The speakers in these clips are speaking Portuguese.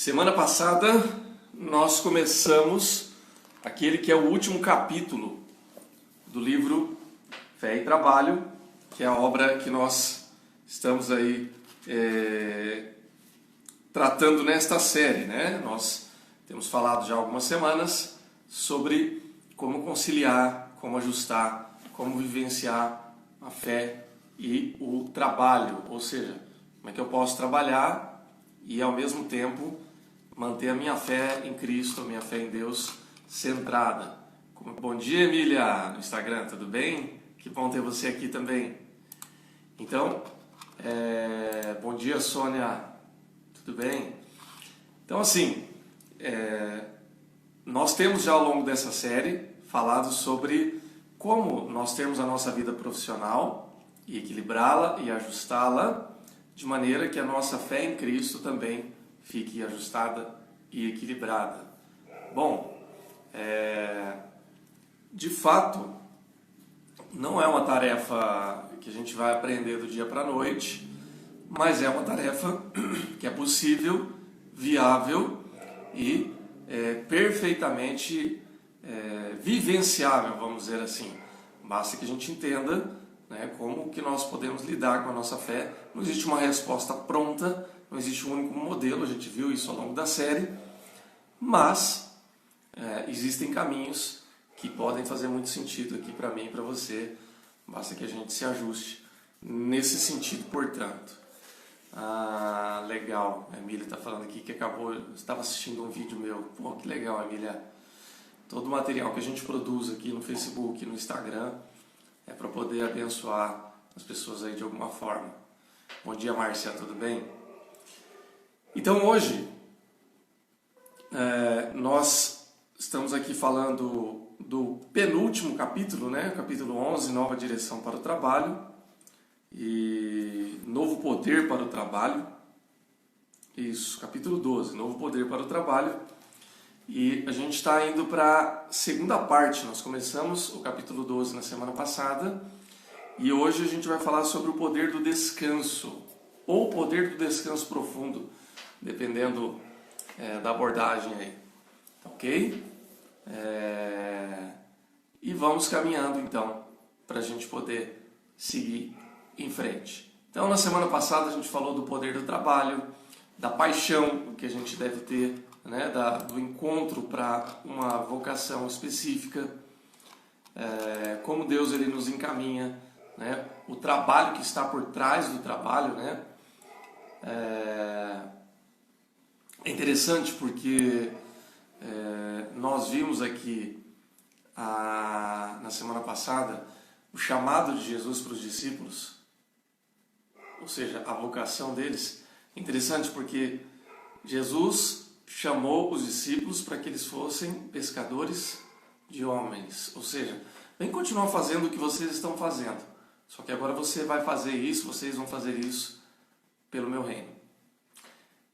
Semana passada nós começamos aquele que é o último capítulo do livro Fé e Trabalho, que é a obra que nós estamos aí tratando nesta série, né? Nós temos falado já há algumas semanas sobre como conciliar, como ajustar, como vivenciar a fé e o trabalho, ou seja, como é que eu posso trabalhar e ao mesmo tempo manter a minha fé em Cristo, a minha fé em Deus centrada. Bom dia, Emília, no Instagram, tudo bem? Que bom ter você aqui também. Então, bom dia, Sônia, tudo bem? Então, assim, nós temos já ao longo dessa série falado sobre como nós temos a nossa vida profissional e equilibrá-la e ajustá-la de maneira que a nossa fé em Cristo também fique ajustada e equilibrada. Bom, de fato, não é uma tarefa que a gente vai aprender do dia para a noite, mas é uma tarefa que é possível, viável e perfeitamente vivenciável, vamos dizer assim. Basta que a gente entenda, né, como que nós podemos lidar com a nossa fé. Não existe uma resposta pronta, não existe um único modelo, a gente viu isso ao longo da série, mas existem caminhos que podem fazer muito sentido aqui para mim e para você, basta que a gente se ajuste nesse sentido, portanto. Ah, legal, a Emília está falando aqui que estava assistindo um vídeo meu. Pô, que legal, Emília. Todo o material que a gente produz aqui no Facebook, no Instagram, é para poder abençoar as pessoas aí de alguma forma. Bom dia, Márcia, tudo bem? Então hoje, nós estamos aqui falando do penúltimo capítulo, né? Capítulo 11, Nova Direção para o Trabalho e Novo Poder para o Trabalho. Isso, capítulo 12, Novo Poder para o Trabalho. E a gente está indo para a segunda parte. Nós começamos o capítulo 12 na semana passada e hoje a gente vai falar sobre o poder do descanso, ou o poder do descanso profundo, dependendo da abordagem aí, ok? E vamos caminhando então para a gente poder seguir em frente. Então na semana passada a gente falou do poder do trabalho, da paixão que a gente deve ter, né, do encontro para uma vocação específica, como Deus ele nos encaminha, né, o trabalho que está por trás do trabalho, né. É interessante porque nós vimos aqui na semana passada o chamado de Jesus para os discípulos, ou seja, a vocação deles. É interessante porque Jesus chamou os discípulos para que eles fossem pescadores de homens, ou seja, vem continuar fazendo o que vocês estão fazendo, só que agora você vai fazer isso, vocês vão fazer isso pelo meu reino,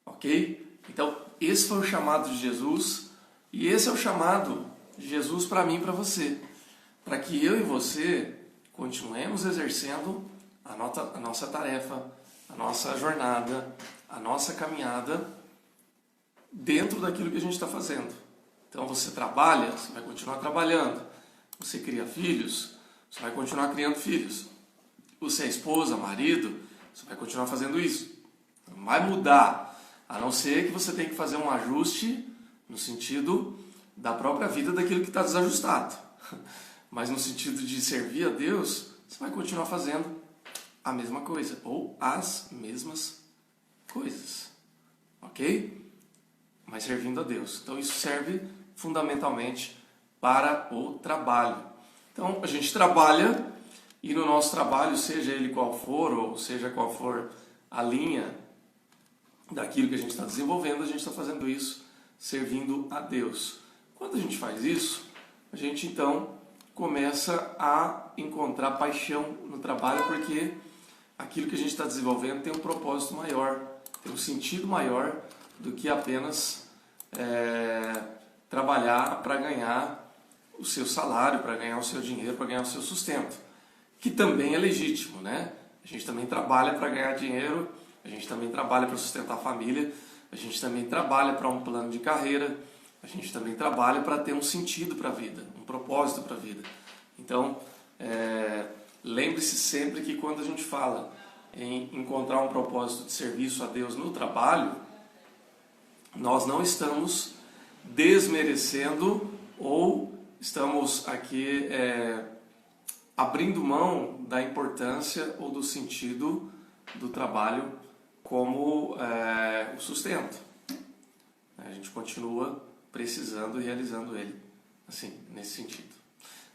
ok? Então esse foi o chamado de Jesus e esse é o chamado de Jesus para mim e para você, para que eu e você continuemos exercendo a nossa tarefa, a nossa jornada, a nossa caminhada dentro daquilo que a gente está fazendo. Então você trabalha, você vai continuar trabalhando. Você cria filhos, você vai continuar criando filhos. Você é esposa, marido, você vai continuar fazendo isso. Não vai mudar, a não ser que você tenha que fazer um ajuste no sentido da própria vida daquilo que está desajustado. Mas no sentido de servir a Deus, você vai continuar fazendo a mesma coisa, ou as mesmas coisas. Ok? Mas servindo a Deus. Então isso serve fundamentalmente para o trabalho. Então a gente trabalha e no nosso trabalho, seja ele qual for, ou seja qual for a linha daquilo que a gente está desenvolvendo, a gente está fazendo isso servindo a Deus. Quando a gente faz isso, a gente então começa a encontrar paixão no trabalho, porque aquilo que a gente está desenvolvendo tem um propósito maior, tem um sentido maior do que apenas trabalhar para ganhar o seu salário, para ganhar o seu dinheiro, para ganhar o seu sustento, que também é legítimo, né? A gente também trabalha para ganhar dinheiro, a gente também trabalha para sustentar a família, a gente também trabalha para um plano de carreira, a gente também trabalha para ter um sentido para a vida, um propósito para a vida. Então, lembre-se sempre que quando a gente fala em encontrar um propósito de serviço a Deus no trabalho, nós não estamos desmerecendo ou estamos aqui abrindo mão da importância ou do sentido do trabalho como o sustento. A gente continua precisando e realizando ele, assim, nesse sentido.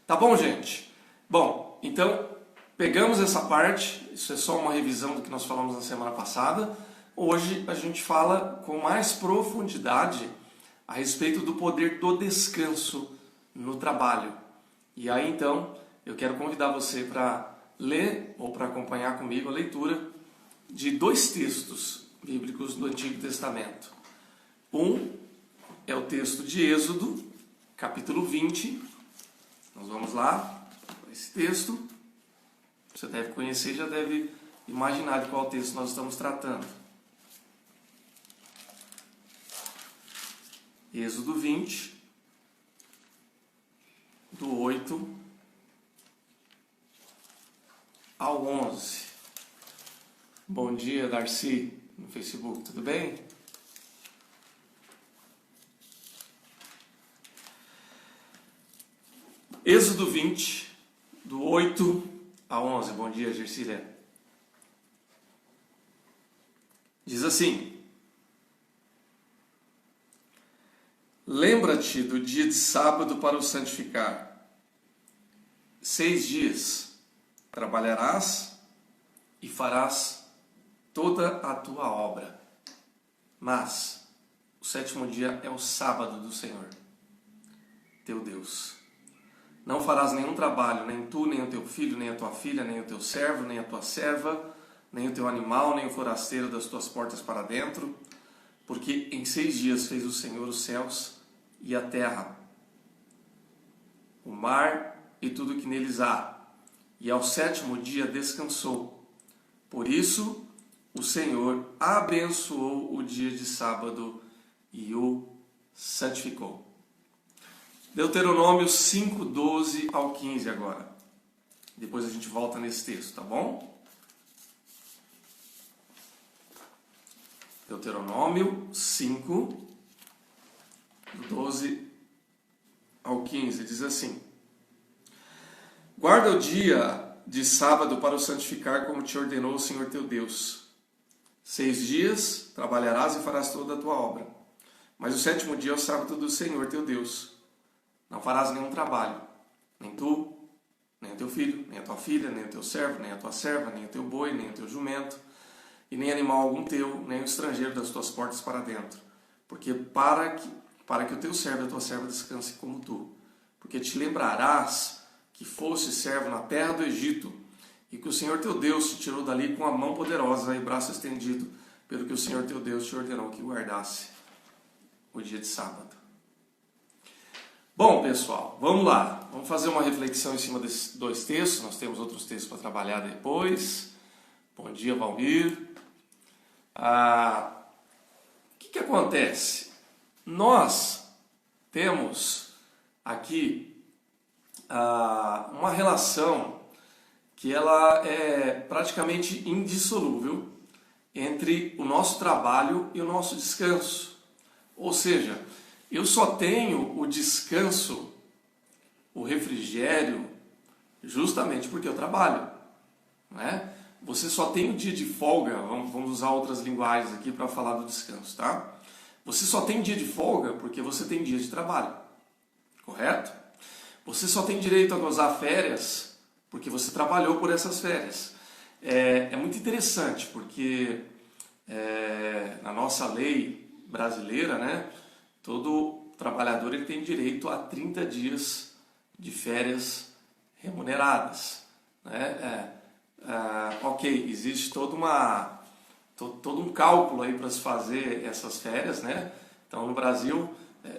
Tá bom, gente? Bom, então, pegamos essa parte, isso é só uma revisão do que nós falamos na semana passada. Hoje a gente fala com mais profundidade a respeito do poder do descanso no trabalho. E aí, então, eu quero convidar você para ler ou para acompanhar comigo a leitura de 2 textos bíblicos do Antigo Testamento. Um é o texto de Êxodo, capítulo 20. Nós vamos lá, esse texto. Você deve conhecer e já deve imaginar de qual texto nós estamos tratando. Êxodo 20, do 8 ao 11. Bom dia, Darcy, no Facebook, tudo bem? Êxodo 20, do 8 a 11. Bom dia, Gersília. Diz assim: lembra-te do dia de sábado para o santificar. 6 dias trabalharás e farás toda a tua obra. Mas o 7º dia é o sábado do Senhor, teu Deus. Não farás nenhum trabalho, nem tu, nem o teu filho, nem a tua filha, nem o teu servo, nem a tua serva, nem o teu animal, nem o forasteiro das tuas portas para dentro, porque em 6 dias fez o Senhor os céus e a terra, o mar e tudo que neles há, e ao 7º dia descansou. Por isso, o Senhor abençoou o dia de sábado e o santificou. Deuteronômio 5, 12 ao 15 agora. Depois a gente volta nesse texto, tá bom? Deuteronômio 5, do 12 ao 15, diz assim: guarda o dia de sábado para o santificar, como te ordenou o Senhor teu Deus. 6 dias trabalharás e farás toda a tua obra, mas o 7º dia é o sábado do Senhor teu Deus. Não farás nenhum trabalho, nem tu, nem o teu filho, nem a tua filha, nem o teu servo, nem a tua serva, nem o teu boi, nem o teu jumento, e nem animal algum teu, nem o estrangeiro das tuas portas para dentro, porque para que o teu servo e a tua serva descansem como tu. Porque te lembrarás que foste servo na terra do Egito, e que o Senhor teu Deus te tirou dali com a mão poderosa e braço estendido, pelo que o Senhor teu Deus te ordenou que guardasse o dia de sábado. Bom, pessoal, vamos lá. Vamos fazer uma reflexão em cima desses 2 textos. Nós temos outros textos para trabalhar depois. Bom dia, Valmir. O que acontece? Nós temos aqui uma relação que ela é praticamente indissolúvel entre o nosso trabalho e o nosso descanso. Ou seja, eu só tenho o descanso, o refrigério, justamente porque eu trabalho, né? Você só tem o dia de folga, vamos usar outras linguagens aqui para falar do descanso, tá? Você só tem dia de folga porque você tem dia de trabalho, correto? Você só tem direito a gozar férias porque você trabalhou por essas férias. É muito interessante porque na nossa lei brasileira, né? Todo trabalhador ele tem direito a 30 dias de férias remuneradas, né? Ok, existe todo um cálculo aí para se fazer essas férias, né? Então no Brasil,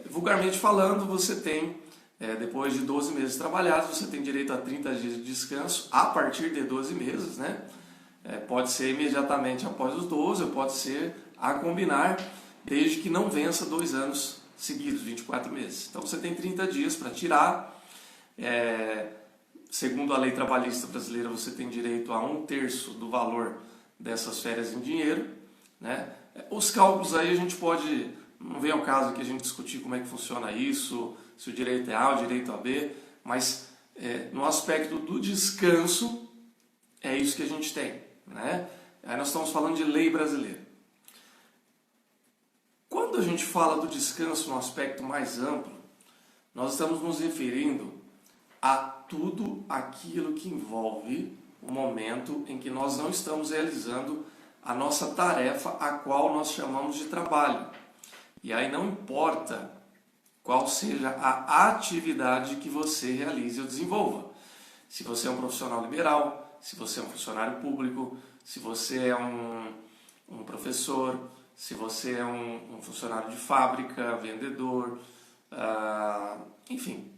vulgarmente falando, você tem, depois de 12 meses trabalhados, você tem direito a 30 dias de descanso a partir de 12 meses, né? Pode ser imediatamente após os 12, ou pode ser a combinar. desde que não vença 2 anos seguidos, 24 meses. Então você tem 30 dias para tirar. Segundo a lei trabalhista brasileira, você tem direito a 1/3 do valor dessas férias em dinheiro, né? Os cálculos aí a gente pode, não vem ao caso aqui a gente discutir como é que funciona isso, se o direito é A ou o direito é B, mas no aspecto do descanso, é isso que a gente tem, né? Aí nós estamos falando de lei brasileira. Quando a gente fala do descanso no aspecto mais amplo, nós estamos nos referindo a tudo aquilo que envolve o momento em que nós não estamos realizando a nossa tarefa, a qual nós chamamos de trabalho. E aí não importa qual seja a atividade que você realize ou desenvolva. Se você é um profissional liberal, se você é um funcionário público, se você é um professor, se você é um funcionário de fábrica, vendedor, enfim,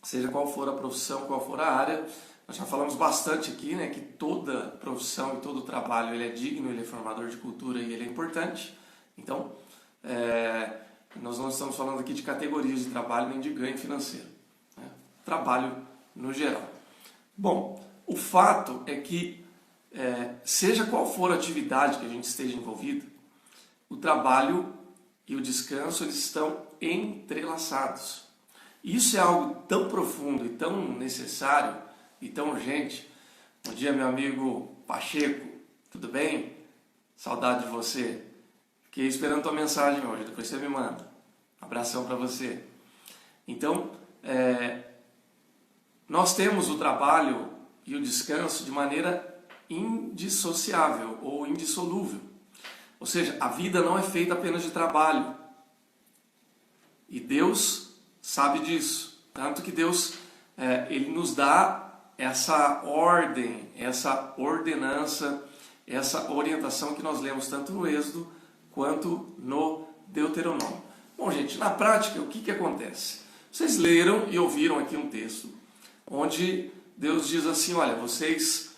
seja qual for a profissão, qual for a área, nós já falamos bastante aqui, né, que toda profissão e todo trabalho ele é digno, ele é formador de cultura e ele é importante. Então, nós não estamos falando aqui de categorias de trabalho nem de ganho financeiro, né? Trabalho no geral. Bom, o fato é que, seja qual for a atividade que a gente esteja envolvido, o trabalho e o descanso eles estão entrelaçados. Isso é algo tão profundo e tão necessário e tão urgente. Bom dia, meu amigo Pacheco, tudo bem? Saudade de você. Fiquei esperando tua mensagem hoje, depois você me manda. Um abração para você. Então, nós temos o trabalho e o descanso de maneira indissociável ou indissolúvel. Ou seja, a vida não é feita apenas de trabalho. E Deus sabe disso. Tanto que Deus ele nos dá essa ordem, essa ordenança, essa orientação que nós lemos tanto no Êxodo quanto no Deuteronômio. Bom, gente, na prática, o que acontece? Vocês leram e ouviram aqui um texto onde Deus diz assim, olha, vocês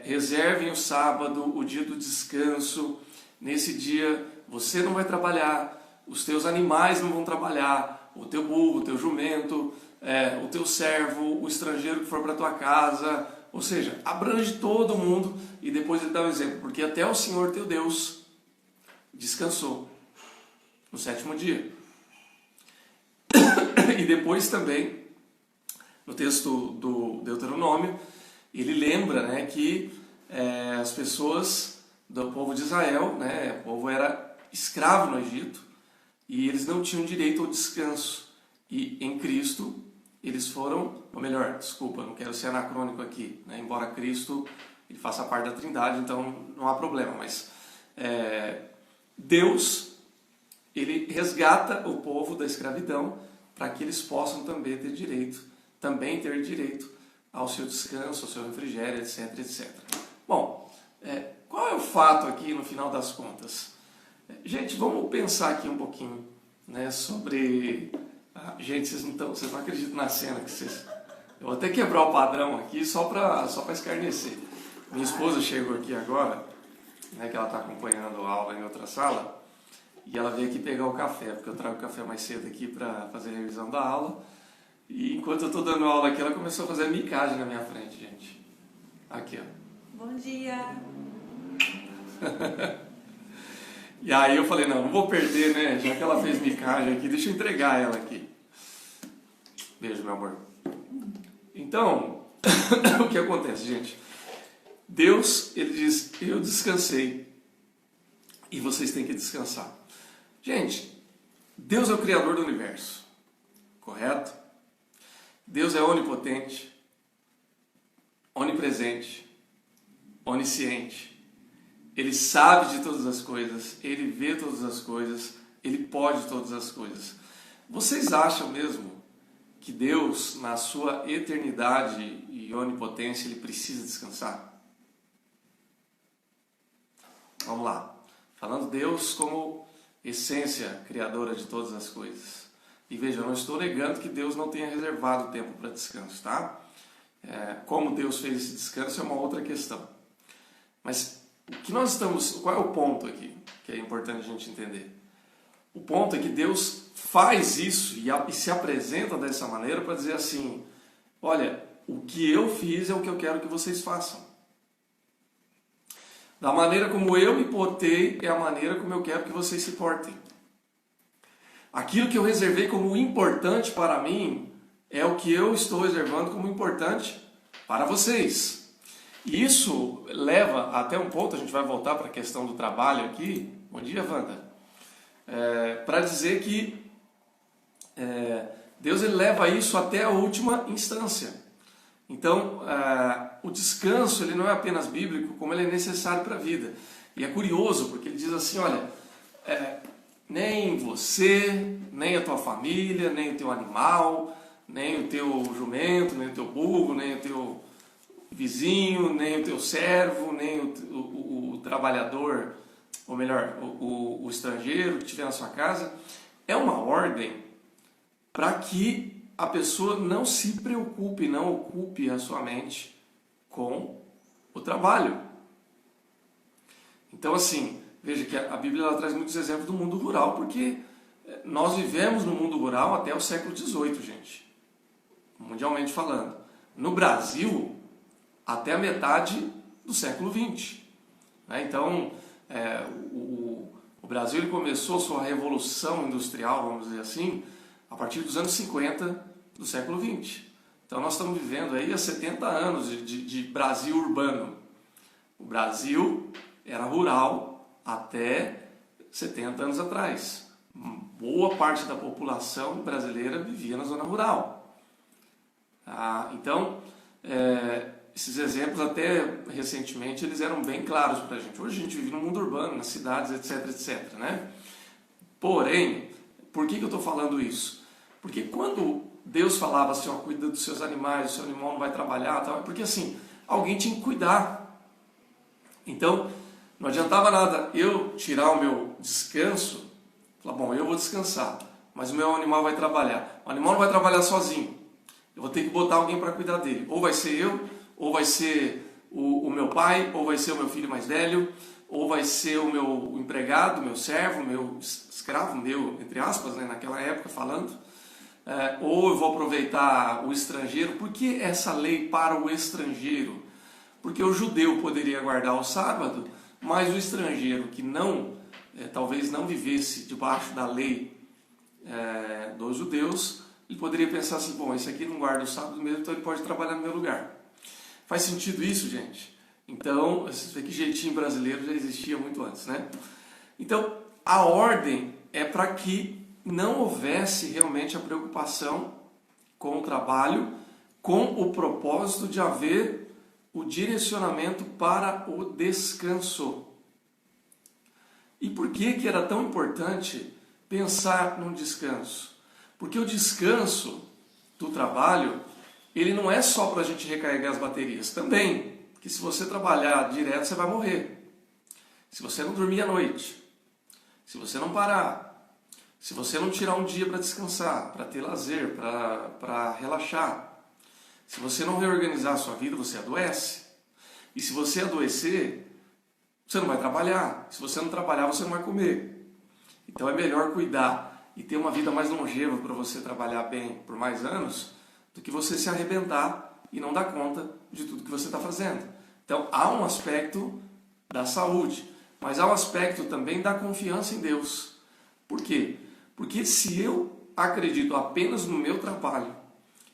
reservem o sábado, o dia do descanso. Nesse dia você não vai trabalhar, os teus animais não vão trabalhar, o teu burro, o teu jumento, o teu servo, o estrangeiro que for para tua casa, ou seja, abrange todo mundo. E depois ele dá um exemplo, porque até o Senhor teu Deus descansou no 7º dia. E depois também, no texto do Deuteronômio, ele lembra, né, que as pessoas do povo de Israel, né, o povo era escravo no Egito, e eles não tinham direito ao descanso. E em Cristo, eles foram, ou melhor, desculpa, não quero ser anacrônico aqui, né, embora Cristo ele faça parte da Trindade, então não há problema, mas Deus ele resgata o povo da escravidão para que eles possam também ter direito ao seu descanso, ao seu refrigério, etc, etc. Bom, qual é o fato aqui no final das contas? Gente, vamos pensar aqui um pouquinho, né, sobre... gente, vocês não acreditam na cena que vocês... Eu vou até quebrar o padrão aqui só para escarnecer. Minha esposa chegou aqui agora, né, que ela está acompanhando a aula em outra sala, e ela veio aqui pegar o café, porque eu trago o café mais cedo aqui para fazer a revisão da aula. E enquanto eu estou dando aula aqui, ela começou a fazer micagem na minha frente, gente. Aqui, ó. Bom dia! E aí eu falei, não vou perder, né? Já que ela fez micagem aqui, deixa eu entregar ela aqui. Beijo, meu amor. Então, o que acontece, gente? Deus, ele diz, eu descansei e vocês têm que descansar. Gente, Deus é o Criador do universo, correto? Deus é onipotente, onipresente, onisciente. Ele sabe de todas as coisas, ele vê todas as coisas, ele pode todas as coisas. Vocês acham mesmo que Deus, na sua eternidade e onipotência, ele precisa descansar? Vamos lá. Falando Deus como essência criadora de todas as coisas. E veja, eu não estou negando que Deus não tenha reservado tempo para descanso, tá? Como Deus fez esse descanso é uma outra questão. Mas o que nós estamos... Qual é o ponto aqui? que é importante a gente entender. O ponto é que Deus faz isso e se apresenta dessa maneira para dizer assim, olha, o que eu fiz é o que eu quero que vocês façam. Da maneira como eu me portei é a maneira como eu quero que vocês se portem. Aquilo que eu reservei como importante para mim é o que eu estou reservando como importante para vocês. E isso leva até um ponto, a gente vai voltar para a questão do trabalho aqui. Bom dia, Wanda. Para dizer que Deus ele leva isso até a última instância. Então, o descanso ele não é apenas bíblico, como ele é necessário para a vida. E é curioso, porque ele diz assim, olha, nem você, nem a tua família, nem o teu animal, nem o teu jumento, nem o teu burro, nem o teu vizinho, nem o teu servo, nem o trabalhador, ou melhor, o estrangeiro que estiver na sua casa. É uma ordem para que a pessoa não se preocupe, não ocupe a sua mente com o trabalho. Então, assim, veja que a Bíblia ela traz muitos exemplos do mundo rural, porque nós vivemos no mundo rural até o século XVIII, gente, mundialmente falando. No Brasil, até a metade do século XX. Então, o Brasil ele começou sua revolução industrial, vamos dizer assim, a partir dos anos 50 do século XX. Então nós estamos vivendo aí há 70 anos de Brasil urbano. O Brasil era rural até 70 anos atrás. Boa parte da população brasileira vivia na zona rural. Então, esses exemplos até recentemente eles eram bem claros para a gente. Hoje a gente vive no mundo urbano, nas cidades, etc, etc, né? Porém, por que eu estou falando isso? Porque quando Deus falava assim, ó, cuida dos seus animais, o seu animal não vai trabalhar, tal, porque assim, alguém tinha que cuidar. Então, não adiantava nada eu tirar o meu descanso, falar, bom, eu vou descansar, mas o meu animal vai trabalhar. O animal não vai trabalhar sozinho. Eu vou ter que botar alguém para cuidar dele. Ou vai ser eu, ou vai ser o meu pai, ou vai ser o meu filho mais velho, ou vai ser o meu empregado, meu servo, meu escravo, meu, entre aspas, né, naquela época falando, ou eu vou aproveitar o estrangeiro. Por que essa lei para o estrangeiro? Porque o judeu poderia guardar o sábado, mas o estrangeiro que talvez não vivesse debaixo da lei dos judeus, ele poderia pensar assim, bom, esse aqui não guarda o sábado mesmo, então ele pode trabalhar no meu lugar. Faz sentido isso, gente? Então, você vê que jeitinho brasileiro já existia muito antes, né? Então, a ordem é para que não houvesse realmente a preocupação com o trabalho, com o propósito de haver o direcionamento para o descanso. E por que era tão importante pensar no descanso? Porque o descanso do trabalho, ele não é só para a gente recarregar as baterias, também. Que se você trabalhar direto, você vai morrer. Se você não dormir à noite, se você não parar, se você não tirar um dia para descansar, para ter lazer, para relaxar, se você não reorganizar a sua vida, você adoece. E se você adoecer, você não vai trabalhar. Se você não trabalhar, você não vai comer. Então é melhor cuidar e ter uma vida mais longeva para você trabalhar bem por mais anos, do que você se arrebentar e não dar conta de tudo que você está fazendo. Então há um aspecto da saúde, mas há um aspecto também da confiança em Deus. Por quê? Porque se eu acredito apenas no meu trabalho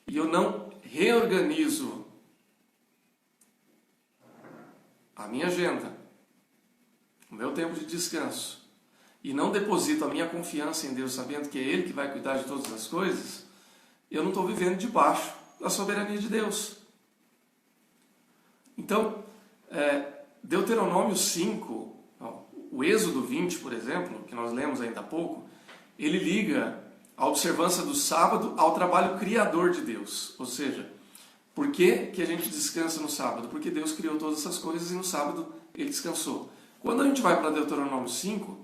e eu não reorganizo a minha agenda, o meu tempo de descanso, e não deposito a minha confiança em Deus, sabendo que é Ele que vai cuidar de todas as coisas, eu não estou vivendo debaixo da soberania de Deus. Então, Deuteronômio 5, o Êxodo 20, por exemplo, que nós lemos ainda há pouco, ele liga a observância do sábado ao trabalho criador de Deus. Ou seja, por que a gente descansa no sábado? Porque Deus criou todas essas coisas e no sábado Ele descansou. Quando a gente vai para Deuteronômio 5,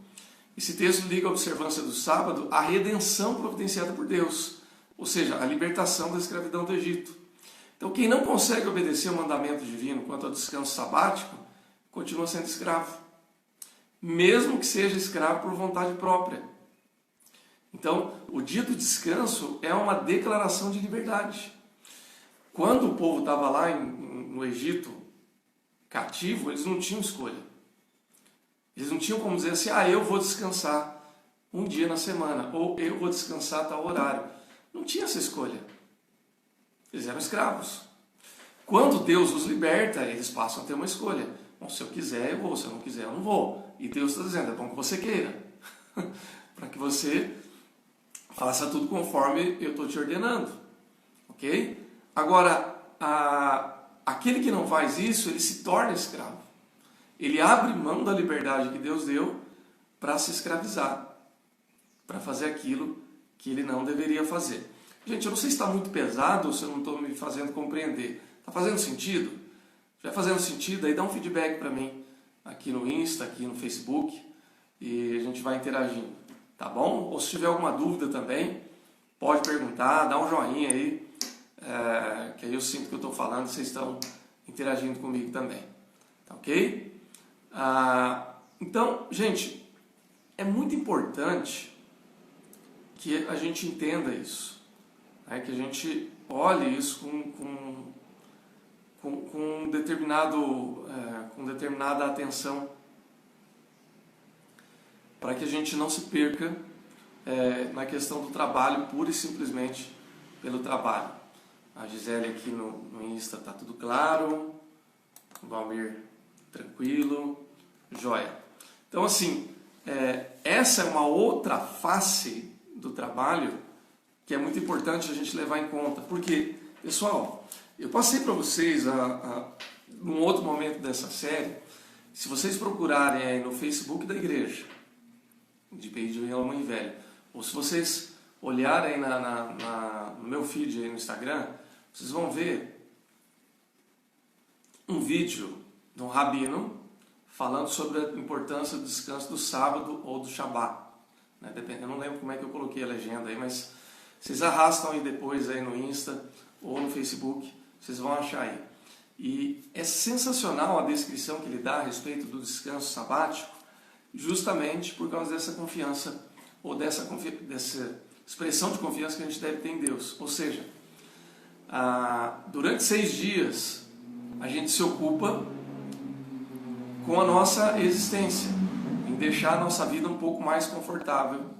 esse texto liga a observância do sábado à redenção providenciada por Deus. Ou seja, a libertação da escravidão do Egito. Então, quem não consegue obedecer o mandamento divino quanto ao descanso sabático, continua sendo escravo. mesmo que seja escravo por vontade própria. Então, o dia do descanso é uma declaração de liberdade. Quando o povo estava lá no Egito, cativo, eles não tinham escolha. Eles não tinham como dizer assim, eu vou descansar um dia na semana, ou eu vou descansar a tal horário. Não tinha essa escolha. Eles eram escravos. Quando Deus os liberta, eles passam a ter uma escolha. Bom, se eu quiser, eu vou. Se eu não quiser, eu não vou. E Deus está dizendo, é bom que você queira. Para que você faça tudo conforme eu estou te ordenando. Ok? Agora, aquele que não faz isso, ele se torna escravo. Ele abre mão da liberdade que Deus deu para se escravizar. Para fazer aquilo que ele não deveria fazer. Gente, eu não sei se está muito pesado ou se eu não estou me fazendo compreender. Está fazendo sentido? Se estiver fazendo sentido, aí dá um feedback para mim. Aqui no Insta, aqui no Facebook. E a gente vai interagindo. Tá bom? Ou se tiver alguma dúvida também, pode perguntar, dá um joinha aí. Que aí eu sinto que eu estou falando e vocês estão interagindo comigo também. Tá ok? Então, gente, é muito importante que a gente entenda isso, né? Que a gente olhe isso com determinada atenção, para que a gente não se perca na questão do trabalho, pura e simplesmente pelo trabalho. A Gisele aqui no Insta está tudo claro, o Valmir tranquilo, joia. Então assim, essa é uma outra face do trabalho que é muito importante a gente levar em conta. Porque, pessoal, eu passei para vocês num outro momento dessa série, se vocês procurarem aí no Facebook da igreja, de IPI de Vila Mãe Velha, ou se vocês olharem no meu feed aí no Instagram, vocês vão ver um vídeo de um rabino falando sobre a importância do descanso do sábado ou do Shabat. Eu não lembro como é que eu coloquei a legenda aí, mas vocês arrastam aí depois aí no Insta ou no Facebook, vocês vão achar aí. E é sensacional a descrição que ele dá a respeito do descanso sabático, justamente por causa dessa confiança, ou dessa expressão de confiança que a gente deve ter em Deus. Ou seja, durante 6 dias a gente se ocupa com a nossa existência, em deixar a nossa vida um pouco mais confortável,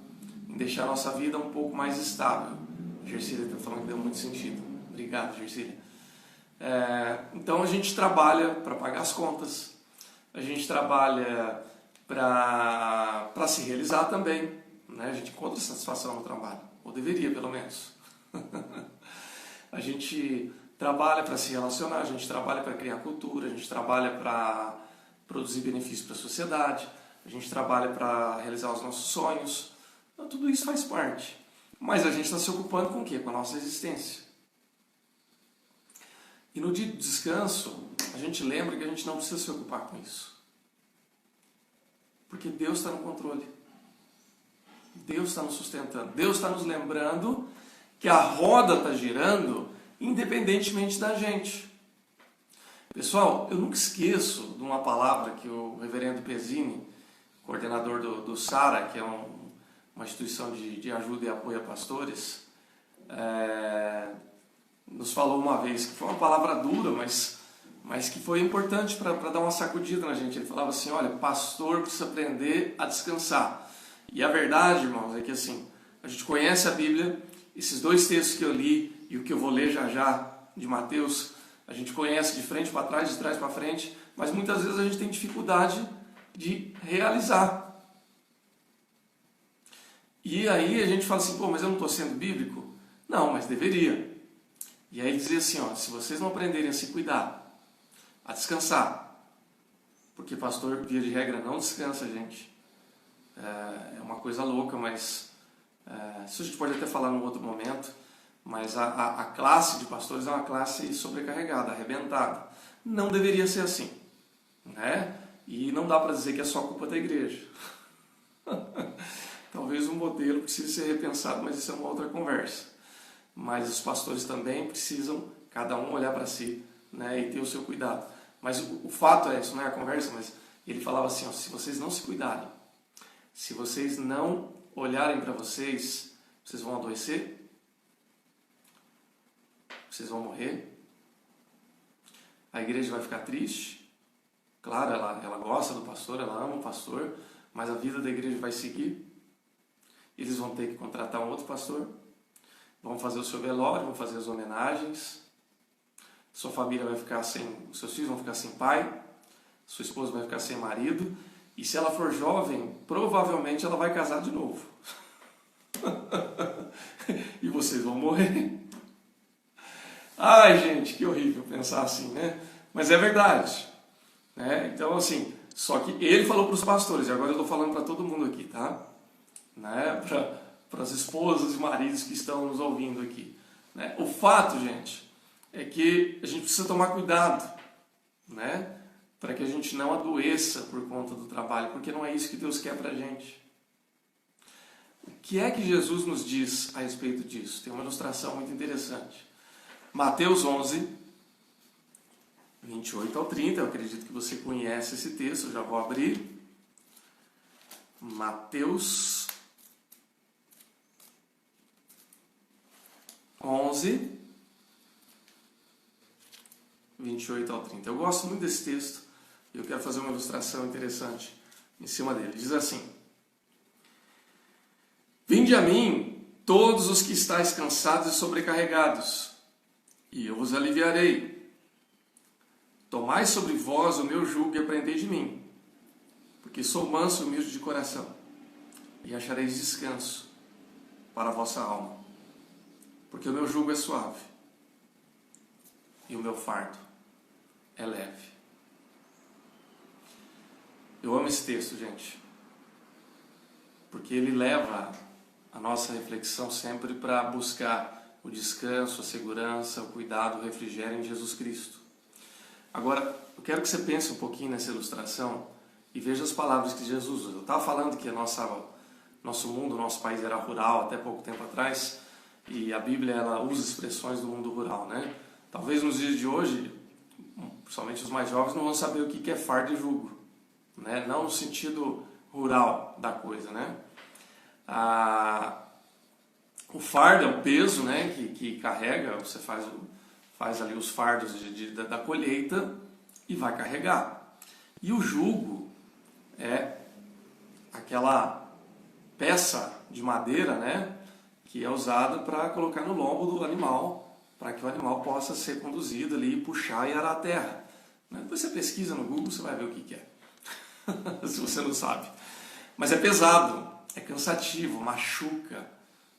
em deixar a nossa vida um pouco mais estável. A Gersília está falando que deu muito sentido. Obrigado, Gersília. Então a gente trabalha para pagar as contas, a gente trabalha para se realizar também, né? A gente encontra satisfação no trabalho, ou deveria pelo menos. A gente trabalha para se relacionar, a gente trabalha para criar cultura, a gente trabalha para produzir benefícios para a sociedade, a gente trabalha para realizar os nossos sonhos. Então, tudo isso faz parte. Mas a gente está se ocupando com o quê? Com a nossa existência. E no dia do descanso, a gente lembra que a gente não precisa se ocupar com isso. Porque Deus está no controle. Deus está nos sustentando. Deus está nos lembrando que a roda está girando independentemente da gente. Pessoal, eu nunca esqueço de uma palavra que o reverendo Pezzini, coordenador do SARA, que é uma instituição de ajuda e apoio a pastores, nos falou uma vez, que foi uma palavra dura, mas que foi importante para dar uma sacudida na gente. Ele falava assim, olha, pastor precisa aprender a descansar. E a verdade, irmãos, é que assim, a gente conhece a Bíblia, esses 2 textos que eu li e o que eu vou ler já já de Mateus, a gente conhece de frente para trás, de trás para frente, mas muitas vezes a gente tem dificuldade de realizar. E aí a gente fala assim, mas eu não estou sendo bíblico? Não, mas deveria. E aí ele dizia assim, se vocês não aprenderem a se cuidar, a descansar, porque pastor, via de regra, não descansa, gente. É uma coisa louca, mas isso a gente pode até falar num outro momento, mas a classe de pastores é uma classe sobrecarregada, arrebentada. Não deveria ser assim, né? E não dá para dizer que é só culpa da igreja. Talvez o modelo precise ser repensado, mas isso é uma outra conversa. Mas os pastores também precisam, cada um olhar para si, né, e ter o seu cuidado. Mas o fato é, isso não é a conversa, mas Ele falava assim, ó, se vocês não se cuidarem, se vocês não olharem para vocês, vocês vão adoecer, vocês vão morrer, a igreja vai ficar triste. Claro, ela gosta do pastor, ela ama o pastor, mas a vida da igreja vai seguir. Eles vão ter que contratar um outro pastor, vão fazer o seu velório, vão fazer as homenagens, sua família vai ficar sem, seus filhos vão ficar sem pai, sua esposa vai ficar sem marido, e se ela for jovem, provavelmente ela vai casar de novo. E vocês vão morrer. Ai, gente, que horrível pensar assim, né? Mas é verdade. Né? Então, assim, só que ele falou para os pastores, e agora eu estou falando para todo mundo aqui, tá? Né? Para as esposas e maridos que estão nos ouvindo aqui. Né? O fato, gente, é que a gente precisa tomar cuidado, né? Para que a gente não adoeça por conta do trabalho, porque não é isso que Deus quer para a gente. O que é que Jesus nos diz a respeito disso? Tem uma ilustração muito interessante. Mateus 11, 28 ao 30, eu acredito que você conhece esse texto, eu já vou abrir. Mateus 11, 28 ao 30. Eu gosto muito desse texto e eu quero fazer uma ilustração interessante em cima dele. Diz assim: Vinde a mim, todos os que estáis cansados e sobrecarregados, e eu vos aliviarei. Tomai sobre vós o meu jugo e aprendei de mim, porque sou manso e humilde de coração, e achareis descanso para a vossa alma, porque o meu jugo é suave e o meu fardo é leve. Eu amo esse texto, gente, porque ele leva a nossa reflexão sempre para buscar o descanso, a segurança, o cuidado, o refrigério em Jesus Cristo. Agora, eu quero que você pense um pouquinho nessa ilustração e veja as palavras que Jesus usa. Eu estava falando que nosso mundo, nosso país era rural até pouco tempo atrás, e a Bíblia ela usa expressões do mundo rural, né? Talvez nos dias de hoje, principalmente os mais jovens, não vão saber o que é fardo e jugo, né? Não no sentido rural da coisa, né? O fardo é o peso, né, que carrega, você faz ali os fardos da colheita e vai carregar. E o jugo é aquela peça de madeira, né, que é usada para colocar no lombo do animal, para que o animal possa ser conduzido ali, puxar e arar a terra. Depois você pesquisa no Google, você vai ver o que é, se você não sabe. Mas é pesado, é cansativo, machuca,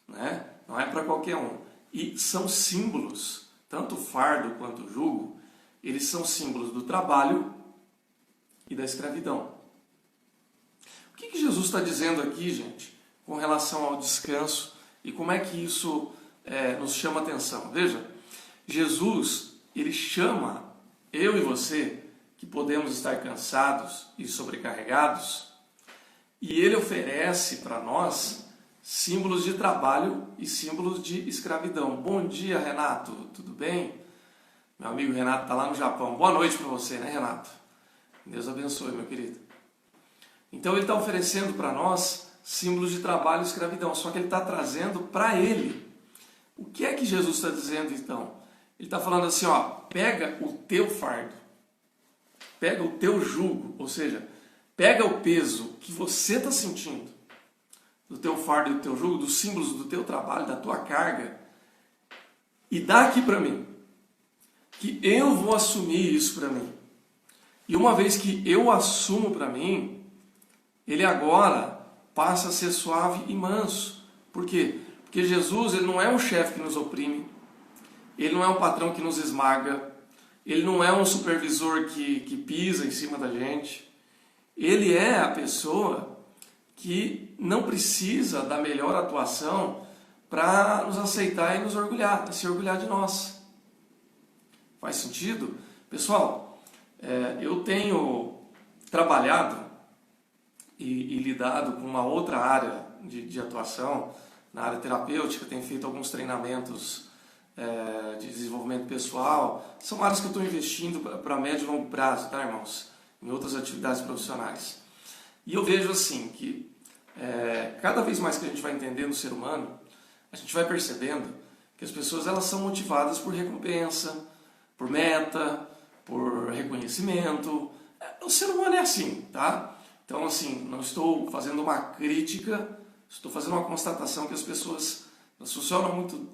né? Não é para qualquer um. E são símbolos, tanto o fardo quanto o jugo, eles são símbolos do trabalho e da escravidão. O que Jesus está dizendo aqui, gente, com relação ao descanso e como é que isso nos chama atenção? Veja, Jesus, ele chama eu e você, que podemos estar cansados e sobrecarregados, e ele oferece para nós símbolos de trabalho e símbolos de escravidão. Bom dia, Renato, tudo bem? Meu amigo Renato está lá no Japão. Boa noite para você, né, Renato? Deus abençoe, meu querido. Então ele está oferecendo para nós símbolos de trabalho e escravidão, só que ele está trazendo para ele. O que é que Jesus está dizendo então? Ele está falando assim, ó, pega o teu fardo, pega o teu jugo, ou seja, pega o peso que você está sentindo, do teu fardo e do teu jugo, dos símbolos do teu trabalho, da tua carga, e dá aqui para mim, que eu vou assumir isso para mim. E uma vez que eu assumo para mim, ele agora passa a ser suave e manso. Por quê? Porque Jesus, ele não é um chefe que nos oprime, ele não é um patrão que nos esmaga, ele não é um supervisor que pisa em cima da gente. Ele é a pessoa que não precisa da melhor atuação para nos aceitar e nos orgulhar, se orgulhar de nós. Faz sentido? Pessoal, eu tenho trabalhado e lidado com uma outra área de atuação, na área terapêutica, tenho feito alguns treinamentos de desenvolvimento pessoal. São áreas que eu estou investindo para médio e longo prazo, tá, irmãos? em outras atividades profissionais. E eu vejo assim que cada vez mais que a gente vai entendendo o ser humano, a gente vai percebendo que as pessoas elas são motivadas por recompensa, por meta, por reconhecimento. O ser humano é assim, tá? Então, assim, não estou fazendo uma crítica, estou fazendo uma constatação que as pessoas funcionam muito.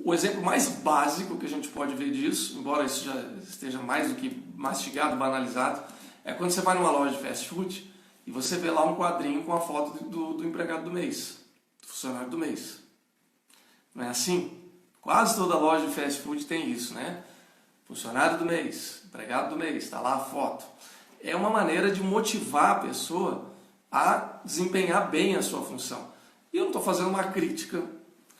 O exemplo mais básico que a gente pode ver disso, embora isso já esteja mais do que mastigado, banalizado, é quando você vai numa loja de fast food e você vê lá um quadrinho com a foto do empregado do mês, do funcionário do mês. Não é assim? Quase toda loja de fast food tem isso, né? Funcionário do mês, empregado do mês, está lá a foto. É uma maneira de motivar a pessoa a desempenhar bem a sua função. E eu não estou fazendo uma crítica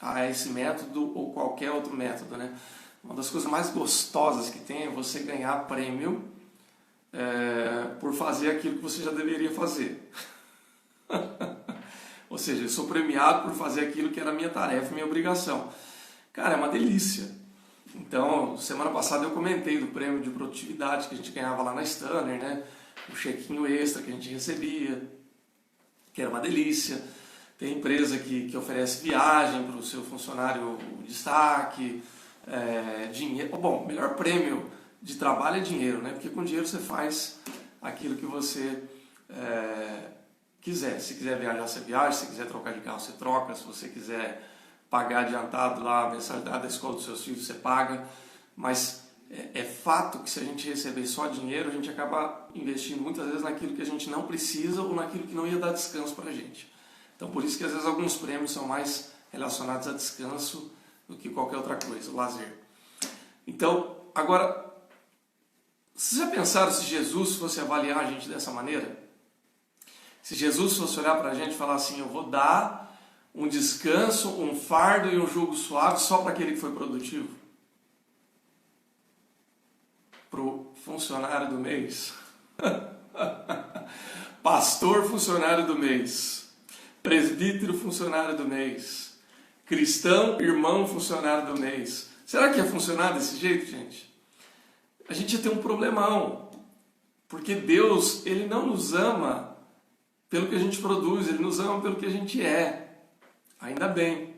a esse método ou qualquer outro método, né? Uma das coisas mais gostosas que tem é você ganhar prêmio por fazer aquilo que você já deveria fazer. Ou seja, eu sou premiado por fazer aquilo que era minha tarefa, minha obrigação. Cara, é uma delícia. Então, semana passada eu comentei do prêmio de produtividade que a gente ganhava lá na Stanner, né? O chequinho extra que a gente recebia, que era uma delícia. Tem empresa que oferece viagem para o seu funcionário destaque, dinheiro. Bom, o melhor prêmio de trabalho é dinheiro, né? Porque com dinheiro você faz aquilo que você quiser. Se quiser viajar, você viaja. Se quiser trocar de carro, você troca. Se você quiser pagar adiantado lá a mensalidade da escola dos seus filhos, você paga. Mas é fato que se a gente receber só dinheiro, a gente acaba investindo muitas vezes naquilo que a gente não precisa ou naquilo que não ia dar descanso para a gente. Então, por isso que às vezes alguns prêmios são mais relacionados a descanso do que qualquer outra coisa, o lazer. Então, agora, vocês já pensaram se Jesus fosse avaliar a gente dessa maneira? Se Jesus fosse olhar para a gente e falar assim, eu vou dar um descanso, um fardo e um jugo suave só para aquele que foi produtivo? Para o funcionário do mês. Pastor funcionário do mês. Presbítero funcionário do mês. Cristão, irmão funcionário do mês. Será que ia funcionar desse jeito, gente? A gente ia ter um problemão. Porque Deus, Ele não nos ama pelo que a gente produz, Ele nos ama pelo que a gente é. Ainda bem.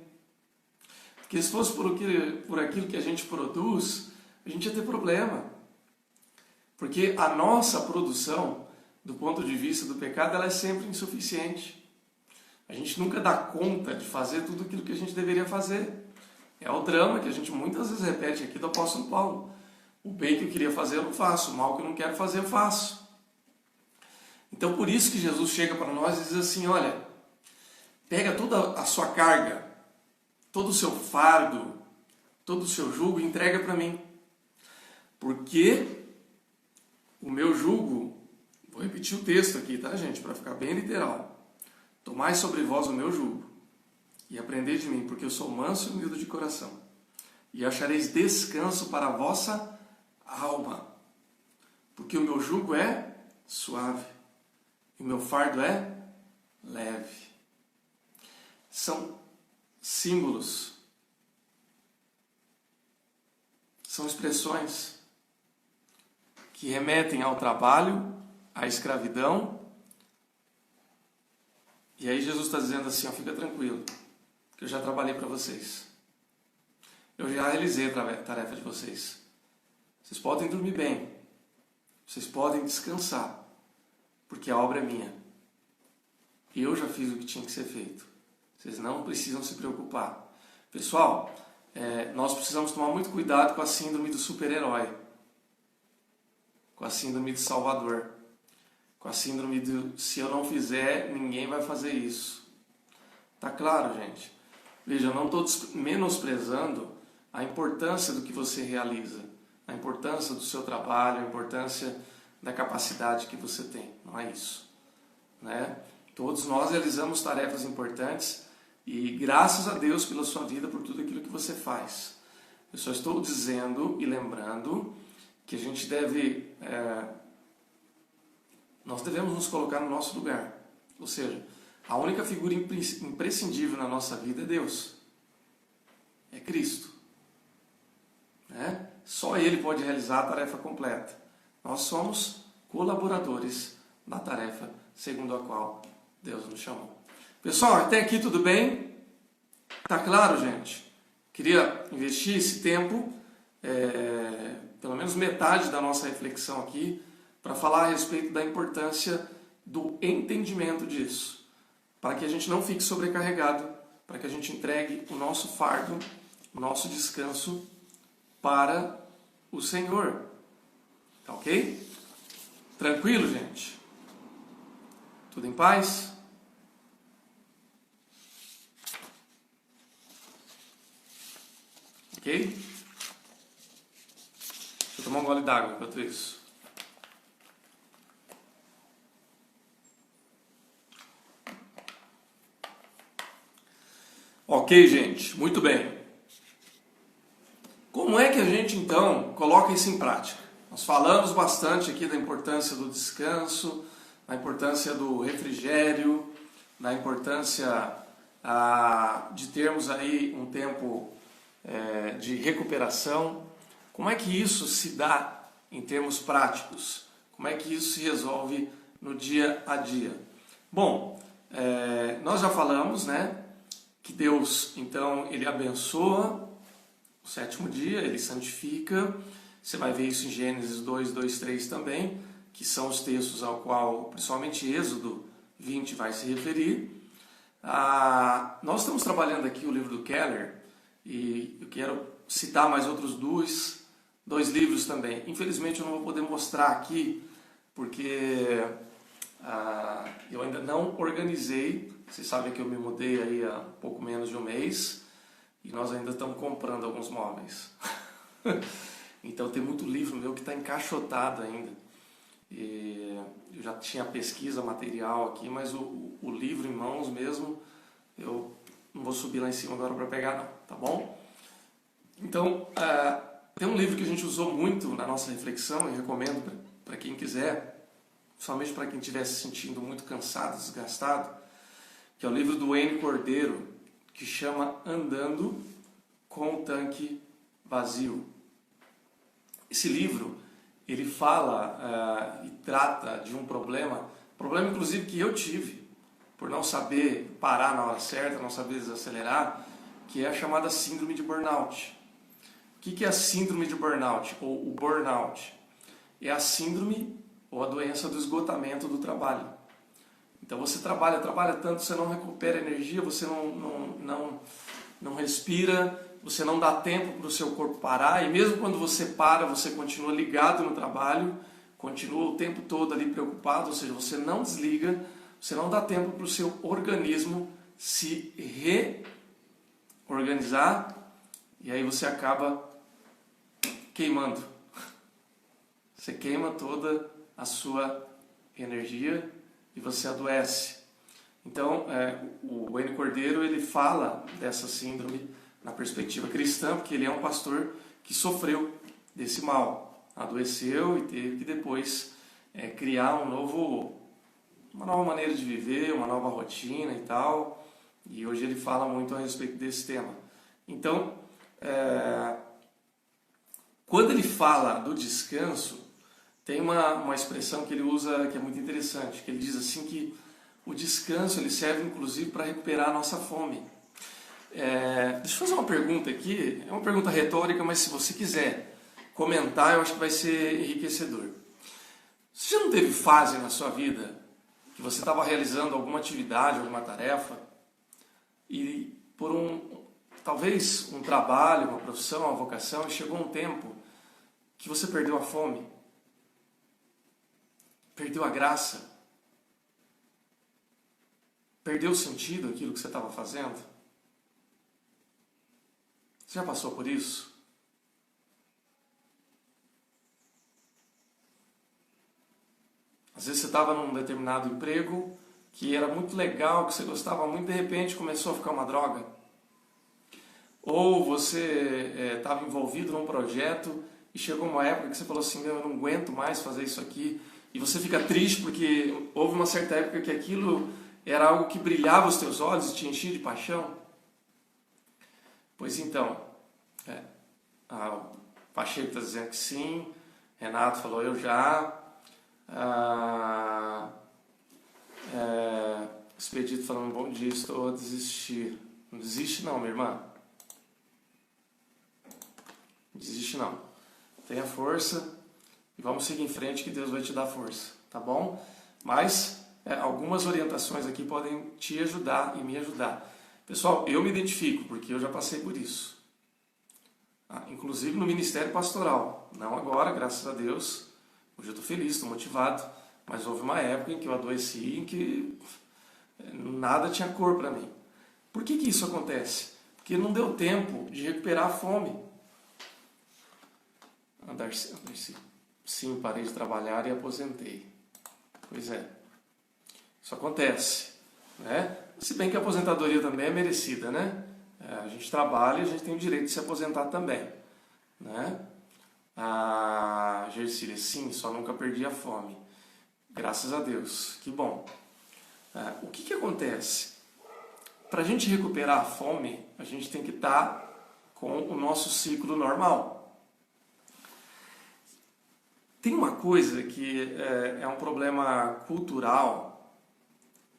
Porque se fosse por aquilo que a gente produz, a gente ia ter problema. Porque a nossa produção, do ponto de vista do pecado, ela é sempre insuficiente. A gente nunca dá conta de fazer tudo aquilo que a gente deveria fazer. É o drama que a gente muitas vezes repete aqui do apóstolo Paulo. O bem que eu queria fazer eu não faço, o mal que eu não quero fazer eu faço. Então por isso que Jesus chega para nós e diz assim, olha, pega toda a sua carga, todo o seu fardo, todo o seu jugo e entrega para mim. Porque o meu jugo, vou repetir o texto aqui, tá, gente, para ficar bem literal. Tomai sobre vós o meu jugo e aprendei de mim, porque eu sou manso e humilde de coração. E achareis descanso para a vossa alma. Porque o meu jugo é suave e o meu fardo é leve. São símbolos, são expressões que remetem ao trabalho, à escravidão. E aí Jesus está dizendo assim, ó, fica tranquilo, que eu já trabalhei para vocês. Eu já realizei a tarefa de vocês. Vocês podem dormir bem. Vocês podem descansar, porque a obra é minha. Eu já fiz o que tinha que ser feito. Vocês não precisam se preocupar. Pessoal, nós precisamos tomar muito cuidado com a síndrome do super-herói, com a síndrome do Salvador, com a síndrome do se eu não fizer, ninguém vai fazer isso. Tá claro, gente? Veja, eu não estou menosprezando a importância do que você realiza, a importância do seu trabalho, a importância da capacidade que você tem. Não é isso, né? Todos nós realizamos tarefas importantes e graças a Deus pela sua vida, por tudo aquilo que você faz. Eu só estou dizendo e lembrando que a gente deve... nós devemos nos colocar no nosso lugar. Ou seja, a única figura imprescindível na nossa vida é Deus. É Cristo. Né? Só Ele pode realizar a tarefa completa. Nós somos colaboradores da tarefa segundo a qual Deus nos chamou. Pessoal, até aqui tudo bem? Tá claro, gente? Queria investir esse tempo, pelo menos metade da nossa reflexão aqui, para falar a respeito da importância do entendimento disso, para que a gente não fique sobrecarregado, para que a gente entregue o nosso fardo, o nosso descanso para o Senhor. Tá ok? Tranquilo, gente? Tudo em paz? Ok? Deixa eu tomar um gole d'água enquanto isso. Ok, gente, muito bem. Como é que a gente então coloca isso em prática? Nós falamos bastante aqui da importância do descanso, da importância do refrigério, da importância de termos aí um tempo de recuperação. Como é que isso se dá em termos práticos? Como é que isso se resolve no dia a dia? Bom, nós já falamos, né? Que Deus, então, Ele abençoa o sétimo dia, Ele santifica. Você vai ver isso em Gênesis 2, 2, 3 também, que são os textos ao qual, principalmente Êxodo 20, vai se referir. Nós estamos trabalhando aqui o livro do Keller, e eu quero citar mais outros dois livros também. Infelizmente eu não vou poder mostrar aqui, porque eu ainda não organizei. Vocês sabem que eu me mudei aí há pouco menos de um mês e nós ainda estamos comprando alguns móveis. Então tem muito livro meu que está encaixotado ainda. E eu já tinha pesquisa, material aqui, mas o livro em mãos mesmo, eu não vou subir lá em cima agora para pegar não, tá bom? Então, tem um livro que a gente usou muito na nossa reflexão e recomendo para quem quiser, somente para quem estiver se sentindo muito cansado, desgastado, que é o livro do Wayne Cordeiro, que chama Andando com o Tanque Vazio. Esse livro, ele fala e trata de um problema inclusive que eu tive, por não saber parar na hora certa, não saber desacelerar, que é a chamada síndrome de burnout. O que é a síndrome de burnout, ou o burnout? É a síndrome ou a doença do esgotamento do trabalho. Então você trabalha tanto, você não recupera energia, você não respira, você não dá tempo para o seu corpo parar, e mesmo quando você para, você continua ligado no trabalho, continua o tempo todo ali preocupado, ou seja, você não desliga, você não dá tempo para o seu organismo se reorganizar, e aí você acaba queimando. Você queima toda a sua energia e você adoece. Então, o Wayne Cordeiro, ele fala dessa síndrome na perspectiva cristã, porque ele é um pastor que sofreu desse mal, adoeceu e teve que depois criar uma nova maneira de viver, uma nova rotina e tal, e hoje ele fala muito a respeito desse tema. Então, quando ele fala do descanso, tem uma expressão que ele usa que é muito interessante, que ele diz assim que o descanso ele serve inclusive para recuperar a nossa fome. Deixa eu fazer uma pergunta aqui, é uma pergunta retórica, mas se você quiser comentar, eu acho que vai ser enriquecedor. Você já não teve fase na sua vida que você estava realizando alguma atividade, alguma tarefa, e por talvez um trabalho, uma profissão, uma vocação, e chegou um tempo que você perdeu a fome, perdeu a graça, perdeu o sentido aquilo que você estava fazendo? Você já passou por isso? Às vezes você estava num determinado emprego que era muito legal, que você gostava muito, de repente começou a ficar uma droga. Ou você estava envolvido num projeto e chegou uma época que você falou assim, eu não aguento mais fazer isso aqui. E você fica triste porque houve uma certa época que aquilo era algo que brilhava os teus olhos e te enchia de paixão. Pois então, o Pacheco está dizendo que sim, Renato falou eu já, Expedito falando, bom dia, estou a desistir. Não desiste não, minha irmã. Não desiste não. Tenha força e vamos seguir em frente que Deus vai te dar força, tá bom? Mas algumas orientações aqui podem te ajudar e me ajudar. Pessoal, eu me identifico porque eu já passei por isso. Inclusive no ministério pastoral. Não agora, graças a Deus. Hoje eu estou feliz, estou motivado. Mas houve uma época em que eu adoeci, em que nada tinha cor para mim. Por que isso acontece? Porque não deu tempo de recuperar a fome. Darcy. Sim, parei de trabalhar e aposentei. Pois é. Isso acontece, né? Se bem que a aposentadoria também é merecida, né? A gente trabalha e a gente tem o direito de se aposentar também, né? Gercília, sim, só nunca perdi a fome. Graças a Deus, que bom. O que acontece? Para a gente recuperar a fome, a gente tem que estar com o nosso ciclo normal. Tem uma coisa que é um problema cultural,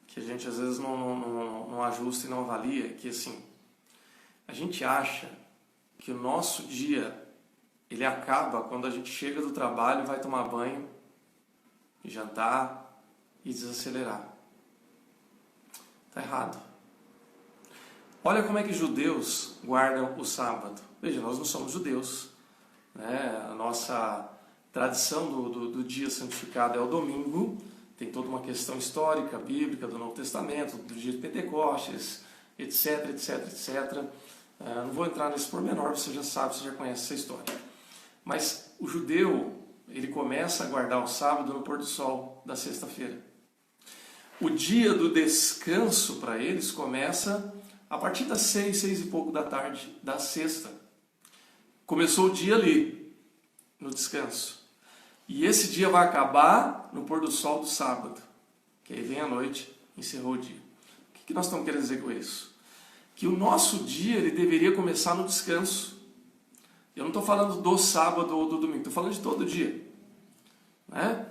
que a gente às vezes não ajusta e não avalia, que assim, a gente acha que o nosso dia ele acaba quando a gente chega do trabalho, vai tomar banho, jantar e desacelerar. Está errado. Olha como é que judeus guardam o sábado. Veja, nós não somos judeus, né? A nossa tradição do dia santificado é o domingo. Tem toda uma questão histórica, bíblica, do Novo Testamento, do dia de Pentecostes, etc, etc, etc. Não vou entrar nesse pormenor, você já sabe, você já conhece essa história. Mas o judeu, ele começa a guardar o sábado no pôr do sol da sexta-feira. O dia do descanso para eles começa a partir das 6 e pouco da tarde da sexta. Começou o dia ali, no descanso. E esse dia vai acabar no pôr do sol do sábado. Que aí vem a noite, encerrou o dia. O que nós estamos querendo dizer com isso? Que o nosso dia ele deveria começar no descanso. Eu não estou falando do sábado ou do domingo, estou falando de todo dia. Né?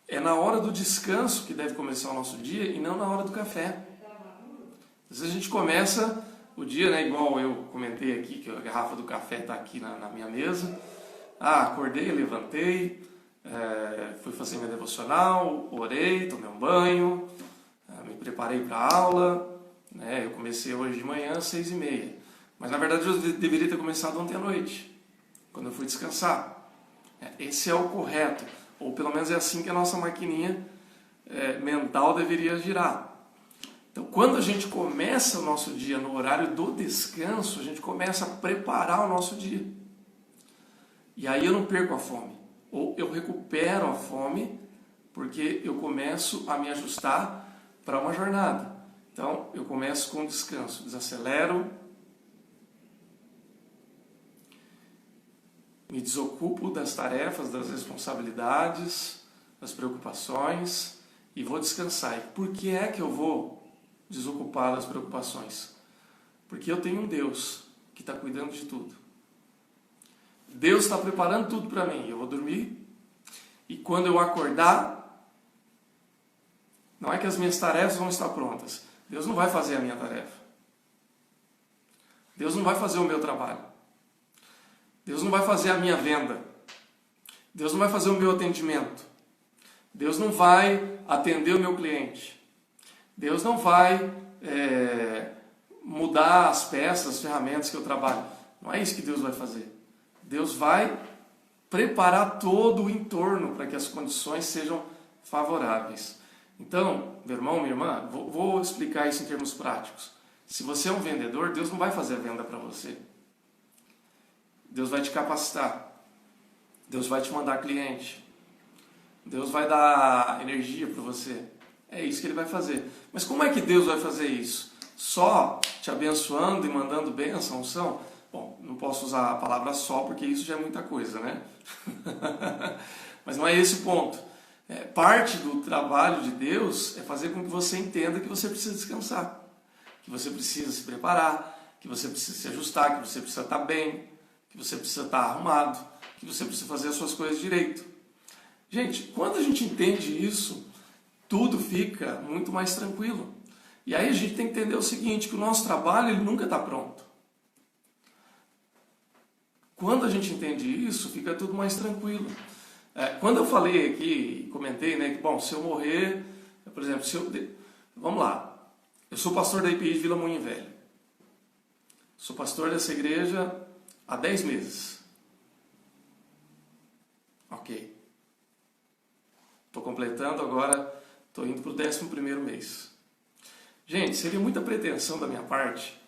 É na hora do descanso que deve começar o nosso dia e não na hora do café. Às vezes a gente começa o dia, né, igual eu comentei aqui, que a garrafa do café está aqui na minha mesa. Acordei, levantei, fui fazer minha devocional, orei, tomei um banho, me preparei para a aula. Eu comecei hoje de manhã às 6h30. Mas na verdade eu deveria ter começado ontem à noite, quando eu fui descansar. Esse é o correto, ou pelo menos é assim que a nossa maquininha mental deveria girar. Então, quando a gente começa o nosso dia no horário do descanso, a gente começa a preparar o nosso dia. E aí eu não perco a fome, ou eu recupero a fome, porque eu começo a me ajustar para uma jornada. Então, eu começo com descanso, desacelero, me desocupo das tarefas, das responsabilidades, das preocupações e vou descansar. E por que é que eu vou desocupar das preocupações? Porque eu tenho um Deus que está cuidando de tudo. Deus está preparando tudo para mim. Eu vou dormir e quando eu acordar, não é que as minhas tarefas vão estar prontas. Deus não vai fazer a minha tarefa. Deus não vai fazer o meu trabalho. Deus não vai fazer a minha venda. Deus não vai fazer o meu atendimento. Deus não vai atender o meu cliente. Deus não vai mudar as peças, as ferramentas que eu trabalho. Não é isso que Deus vai fazer. Deus vai preparar todo o entorno para que as condições sejam favoráveis. Então, meu irmão, minha irmã, vou explicar isso em termos práticos. Se você é um vendedor, Deus não vai fazer a venda para você. Deus vai te capacitar. Deus vai te mandar cliente. Deus vai dar energia para você. É isso que Ele vai fazer. Mas como é que Deus vai fazer isso? Só te abençoando e mandando bênção, unção? Bom, não posso usar a palavra só porque isso já é muita coisa, né? Mas não é esse o ponto. Parte do trabalho de Deus é fazer com que você entenda que você precisa descansar. Que você precisa se preparar. Que você precisa se ajustar. Que você precisa estar bem. Que você precisa estar arrumado. Que você precisa fazer as suas coisas direito. Gente, quando a gente entende isso, tudo fica muito mais tranquilo. E aí a gente tem que entender o seguinte, que o nosso trabalho ele nunca está pronto. Quando a gente entende isso, fica tudo mais tranquilo. Quando eu falei aqui, comentei, né, que, bom, se eu morrer, por exemplo, vamos lá, eu sou pastor da IPI de Vila Moinho Velho. Sou pastor dessa igreja há 10 meses. Ok. Estou completando agora, estou indo para o 11º mês. Gente, seria muita pretensão da minha parte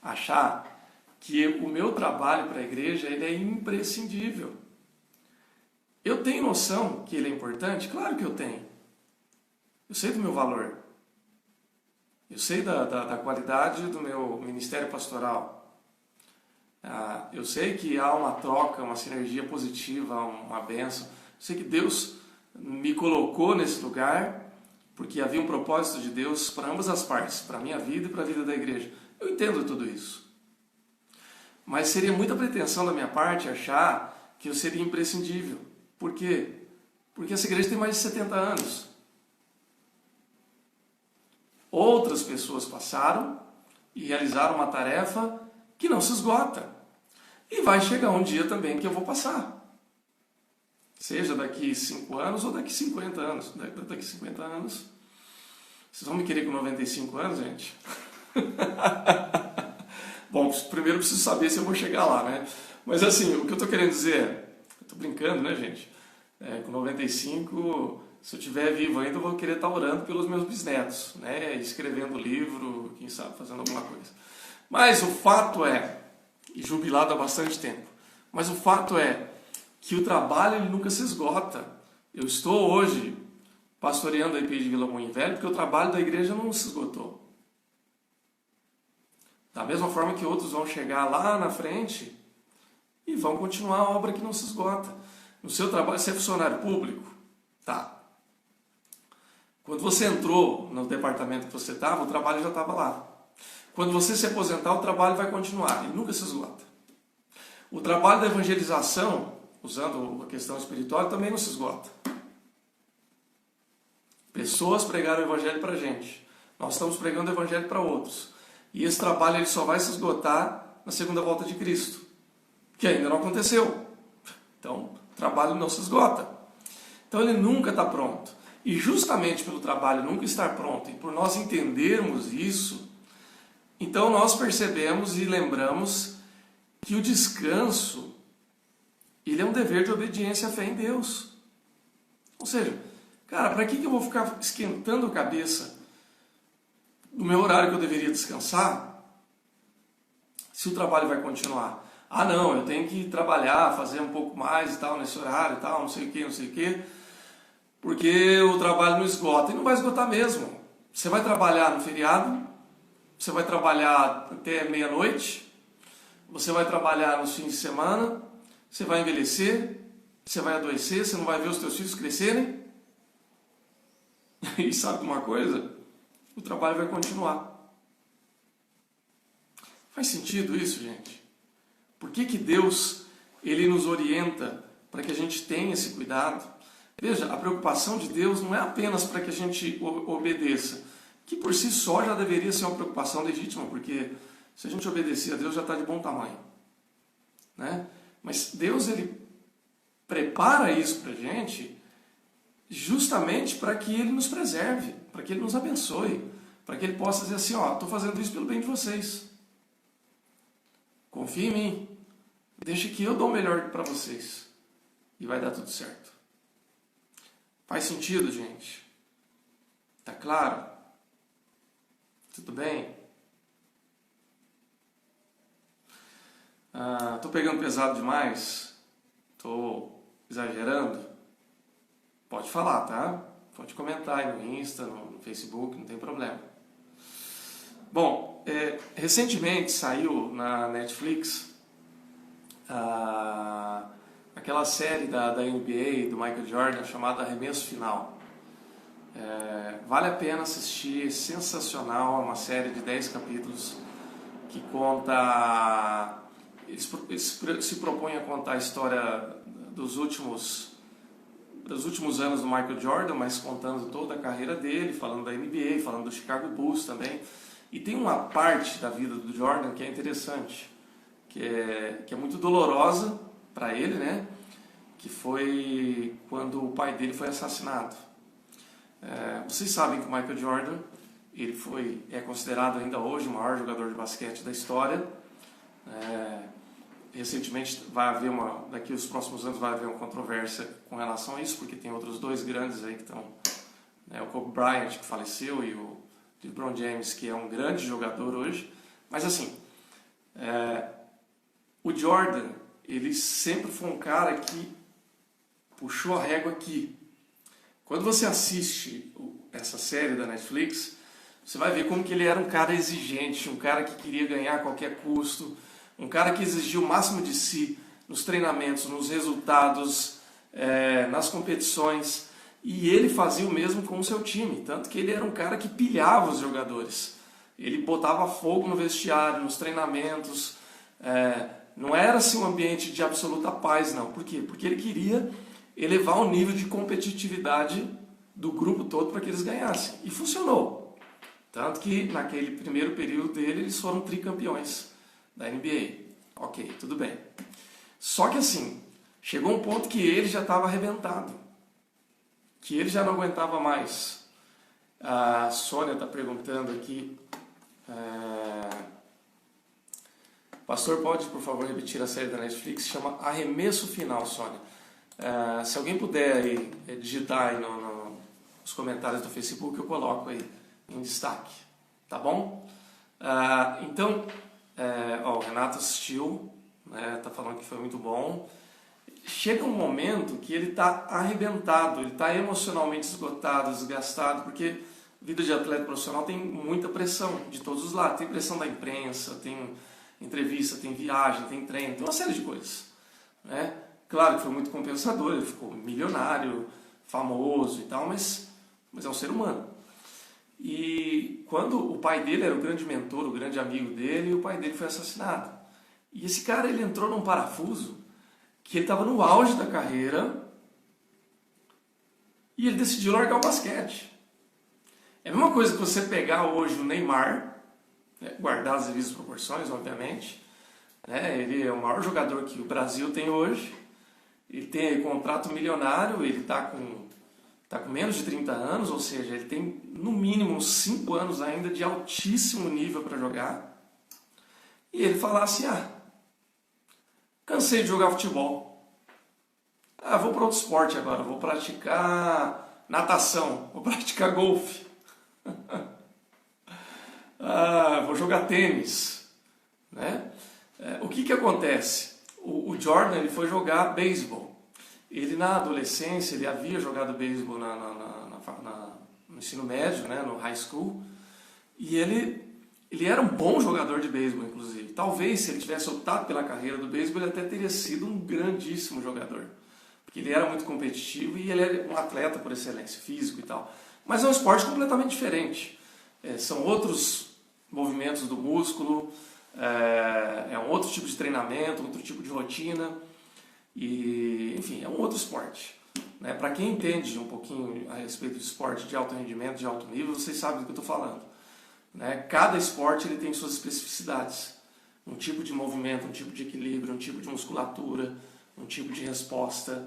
achar que o meu trabalho para a igreja ele é imprescindível. Eu tenho noção que ele é importante? Claro que eu tenho. Eu sei do meu valor. Eu sei da qualidade do meu ministério pastoral. Eu sei que há uma troca, uma sinergia positiva, uma bênção. Eu sei que Deus me colocou nesse lugar porque havia um propósito de Deus para ambas as partes, para a minha vida e para a vida da igreja. Eu entendo tudo isso. Mas seria muita pretensão da minha parte achar que eu seria imprescindível. Por quê? Porque essa igreja tem mais de 70 anos. Outras pessoas passaram e realizaram uma tarefa que não se esgota. E vai chegar um dia também que eu vou passar. Seja daqui 5 anos ou daqui 50 anos. Daqui 50 anos. Vocês vão me querer com 95 anos, gente? Bom, primeiro eu preciso saber se eu vou chegar lá, né? Mas assim, o que eu estou querendo dizer, eu estou brincando, né, gente? Com 95, se eu estiver vivo ainda, eu vou querer estar orando pelos meus bisnetos, né? Escrevendo livro, quem sabe, fazendo alguma coisa. Mas o fato é, e jubilado há bastante tempo, mas o fato é que o trabalho ele nunca se esgota. Eu estou hoje pastoreando a IPI de Vila Moinho Velho porque o trabalho da igreja não se esgotou. Da mesma forma que outros vão chegar lá na frente e vão continuar a obra que não se esgota. No seu trabalho, você é funcionário público? Tá. Quando você entrou no departamento que você estava, o trabalho já estava lá. Quando você se aposentar, o trabalho vai continuar, ele nunca se esgota. O trabalho da evangelização, usando a questão espiritual, também não se esgota. Pessoas pregaram o evangelho para a gente. Nós estamos pregando o evangelho para outros. E esse trabalho ele só vai se esgotar na segunda volta de Cristo, que ainda não aconteceu. Então, o trabalho não se esgota. Então, ele nunca está pronto. E justamente pelo trabalho nunca estar pronto, e por nós entendermos isso, então nós percebemos e lembramos que o descanso, ele é um dever de obediência à fé em Deus. Ou seja, cara, para que eu vou ficar esquentando a cabeça no meu horário que eu deveria descansar, se o trabalho vai continuar? Ah, não, eu tenho que trabalhar, fazer um pouco mais e tal, nesse horário e tal, não sei o que, porque o trabalho não esgota. E não vai esgotar mesmo. Você vai trabalhar no feriado, você vai trabalhar até meia-noite, você vai trabalhar nos fins de semana, você vai envelhecer, você vai adoecer, você não vai ver os seus filhos crescerem. E sabe uma coisa? O trabalho vai continuar. Faz sentido isso, gente? Por que Deus ele nos orienta para que a gente tenha esse cuidado? Veja, a preocupação de Deus não é apenas para que a gente obedeça, que por si só já deveria ser uma preocupação legítima, porque se a gente obedecer a Deus já está de bom tamanho, né? Mas Deus ele prepara isso para a gente justamente para que Ele nos preserve, para que Ele nos abençoe, para que Ele possa dizer assim, ó, estou fazendo isso pelo bem de vocês. Confie em mim. Deixe que eu dou o melhor para vocês. E vai dar tudo certo. Faz sentido, gente? Tá claro? Tudo bem? Tô pegando pesado demais? Tô exagerando? Pode falar, tá? Pode comentar aí no Insta, no Facebook, não tem problema. Bom, recentemente saiu na Netflix aquela série da NBA, do Michael Jordan, chamada Arremesso Final. Vale a pena assistir, é sensacional, é uma série de 10 capítulos que conta... Eles se propõem a contar a história dos últimos dos últimos anos do Michael Jordan, mas contando toda a carreira dele, falando da NBA, falando do Chicago Bulls também. E tem uma parte da vida do Jordan que é interessante, que é muito dolorosa para ele, né? Que foi quando o pai dele foi assassinado. Vocês sabem que o Michael Jordan é considerado ainda hoje o maior jogador de basquete da história. Recentemente daqui aos próximos anos vai haver uma controvérsia com relação a isso, porque tem outros dois grandes aí que estão, o Kobe Bryant, que faleceu, e o LeBron James, que é um grande jogador hoje. Mas assim, o Jordan, ele sempre foi um cara que puxou a régua aqui. Quando você assiste essa série da Netflix, você vai ver como que ele era um cara exigente, um cara que queria ganhar a qualquer custo, um cara que exigia o máximo de si nos treinamentos, nos resultados, nas competições. E ele fazia o mesmo com o seu time, tanto que ele era um cara que pilhava os jogadores. Ele botava fogo no vestiário, nos treinamentos. Não era assim um ambiente de absoluta paz, não. Por quê? Porque ele queria elevar o nível de competitividade do grupo todo para que eles ganhassem. E funcionou. Tanto que naquele primeiro período dele eles foram tricampeões da NBA. Ok, tudo bem. Só que assim, chegou um ponto que ele já estava arrebentado. Que ele já não aguentava mais. A Sônia está perguntando aqui... Pastor, pode, por favor, repetir a série da Netflix? Chama Arremesso Final, Sônia. Se alguém puder aí, digitar aí nos comentários do Facebook, eu coloco aí em destaque, tá bom? Então, o Renato assistiu, né, tá falando que foi muito bom. Chega um momento que ele está arrebentado, ele está emocionalmente esgotado, desgastado, porque vida de atleta profissional tem muita pressão de todos os lados. Tem pressão da imprensa, tem entrevista, tem viagem, tem treino, tem uma série de coisas, né? Claro que foi muito compensador, ele ficou milionário, famoso e tal, mas é um ser humano. E quando o pai dele era o grande mentor, o grande amigo dele, o pai dele foi assassinado. E esse cara, ele entrou num parafuso que ele estava no auge da carreira e ele decidiu largar o basquete. É a mesma coisa que você pegar hoje o Neymar, guardar as devidas proporções, obviamente, né? Ele é o maior jogador que o Brasil tem hoje. Ele tem aí contrato milionário, ele está com menos de 30 anos, ou seja, ele tem no mínimo uns 5 anos ainda de altíssimo nível para jogar. E ele falar assim, cansei de jogar futebol. Vou para outro esporte agora, vou praticar natação, vou praticar golfe. Vou jogar tênis, né? O que acontece? O Jordan, ele foi jogar beisebol. Ele na adolescência, ele havia jogado beisebol no ensino médio, né, no high school, e ele era um bom jogador de beisebol, inclusive. Talvez, se ele tivesse optado pela carreira do beisebol, ele até teria sido um grandíssimo jogador, porque ele era muito competitivo e ele era um atleta por excelência, físico e tal. Mas é um esporte completamente diferente. São outros movimentos do músculo, é um outro tipo de treinamento, outro tipo de rotina, e enfim, é um outro esporte, né? Para quem entende um pouquinho a respeito de esporte de alto rendimento, de alto nível, vocês sabem do que eu estou falando, né? Cada esporte ele tem suas especificidades, um tipo de movimento, um tipo de equilíbrio, um tipo de musculatura, um tipo de resposta.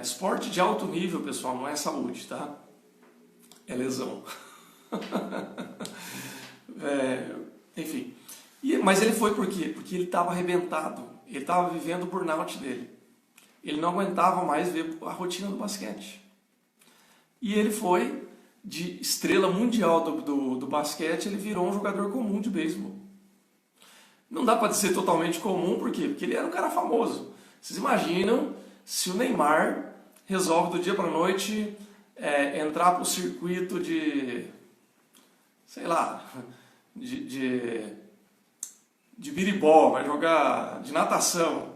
Esporte de alto nível, pessoal, não é saúde, tá? É lesão. Enfim. Mas ele foi por quê? Porque ele estava arrebentado. Ele estava vivendo o burnout dele. Ele não aguentava mais ver a rotina do basquete. E ele foi, de estrela mundial do basquete, ele virou um jogador comum de beisebol. Não dá para dizer totalmente comum, por quê? Porque ele era um cara famoso. Vocês imaginam se o Neymar resolve do dia para a noite entrar para o circuito de, sei lá, de biribol, vai jogar de natação,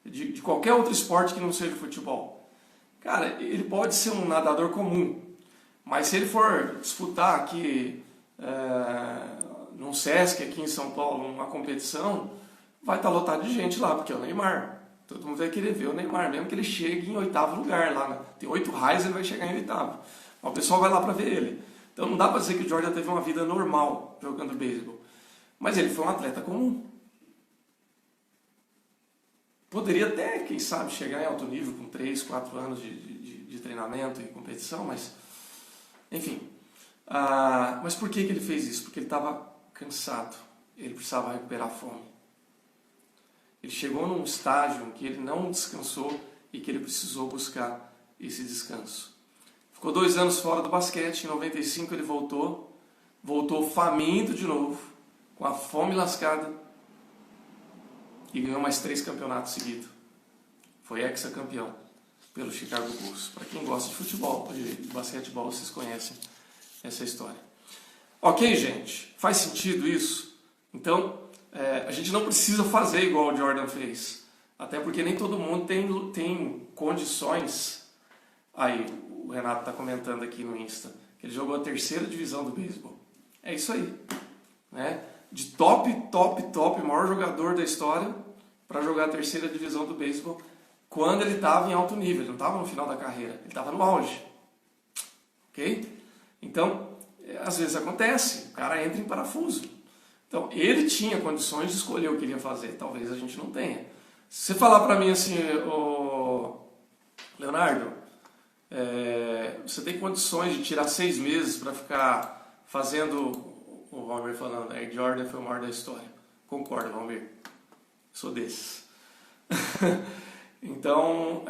de qualquer outro esporte que não seja futebol. Cara, ele pode ser um nadador comum, mas se ele for disputar aqui no Sesc, aqui em São Paulo, uma competição, vai estar lotado de gente lá, porque é o Neymar. Todo mundo vai querer ver o Neymar, mesmo que ele chegue em 8º lugar lá, né? Tem 8 raios, ele vai chegar em 8º. Mas o pessoal vai lá para ver ele. Então não dá para dizer que o Jordan teve uma vida normal jogando beisebol. Mas ele foi um atleta comum. Poderia até, quem sabe, chegar em alto nível com 3, 4 anos de treinamento e competição, mas... Enfim. Mas por que ele fez isso? Porque ele estava cansado. Ele precisava recuperar a fome. Ele chegou num estágio em que ele não descansou e que ele precisou buscar esse descanso. Ficou 2 anos fora do basquete, em 95 ele voltou faminto de novo, com a fome lascada, e ganhou mais 3 campeonatos seguidos. Foi hexacampeão pelo Chicago Bulls. Para quem gosta de futebol, de basquetebol, vocês conhecem essa história. Ok, gente? Faz sentido isso? Então, a gente não precisa fazer igual o Jordan fez. Até porque nem todo mundo tem condições. Aí, o Renato está comentando aqui no Insta que ele jogou a 3ª divisão do beisebol. É isso aí. Né? De top, maior jogador da história para jogar a 3ª divisão do beisebol quando ele estava em alto nível. Ele não estava no final da carreira. Ele estava no auge. Ok? Então, às vezes acontece. O cara entra em parafuso. Então, ele tinha condições de escolher o que ele ia fazer. Talvez a gente não tenha. Se você falar para mim assim, Leonardo, você tem condições de tirar 6 meses para ficar fazendo, o Valmir falando, Jordan foi o maior da história. Concordo, Valmir. Sou desses. Então,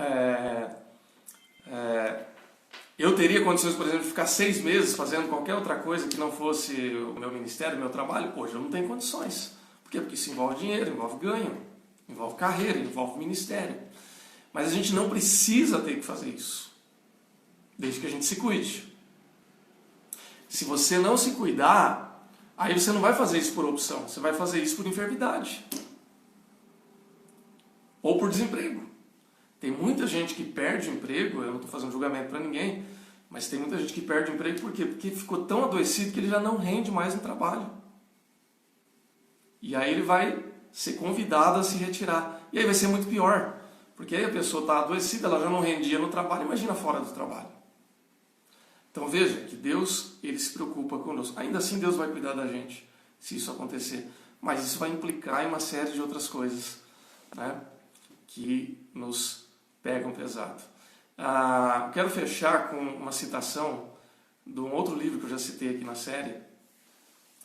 eu teria condições, por exemplo, de ficar 6 meses fazendo qualquer outra coisa que não fosse o meu ministério, o meu trabalho? Hoje eu não tenho condições. Por quê? Porque isso envolve dinheiro, envolve ganho, envolve carreira, envolve ministério. Mas a gente não precisa ter que fazer isso, desde que a gente se cuide. Se você não se cuidar, aí você não vai fazer isso por opção, você vai fazer isso por enfermidade. Ou por desemprego. Tem muita gente que perde o emprego, eu não estou fazendo julgamento para ninguém, mas tem muita gente que perde o emprego por quê? Porque ficou tão adoecido que ele já não rende mais no trabalho. E aí ele vai ser convidado a se retirar. E aí vai ser muito pior, porque aí a pessoa está adoecida, ela já não rendia no trabalho, imagina fora do trabalho. Então veja que Deus, ele se preocupa conosco. Ainda assim Deus vai cuidar da gente, se isso acontecer. Mas isso vai implicar em uma série de outras coisas, né, que nos pegam pesado. Quero fechar com uma citação de um outro livro que eu já citei aqui na série,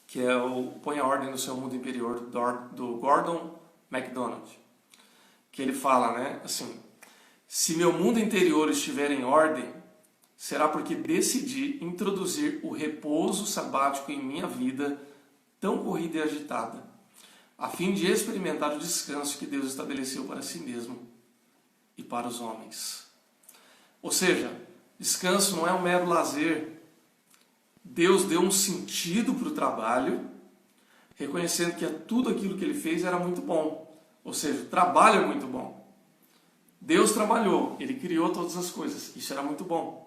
que é o Põe a Ordem no Seu Mundo Interior, do Gordon MacDonald. Que ele fala, né, assim: se meu mundo interior estiver em ordem, será porque decidi introduzir o repouso sabático em minha vida tão corrida e agitada, a fim de experimentar o descanso que Deus estabeleceu para si mesmo e para os homens. Ou seja, descanso não é um mero lazer. Deus deu um sentido para o trabalho, reconhecendo que tudo aquilo que ele fez era muito bom. Ou seja, o trabalho é muito bom. Deus trabalhou, ele criou todas as coisas, isso era muito bom.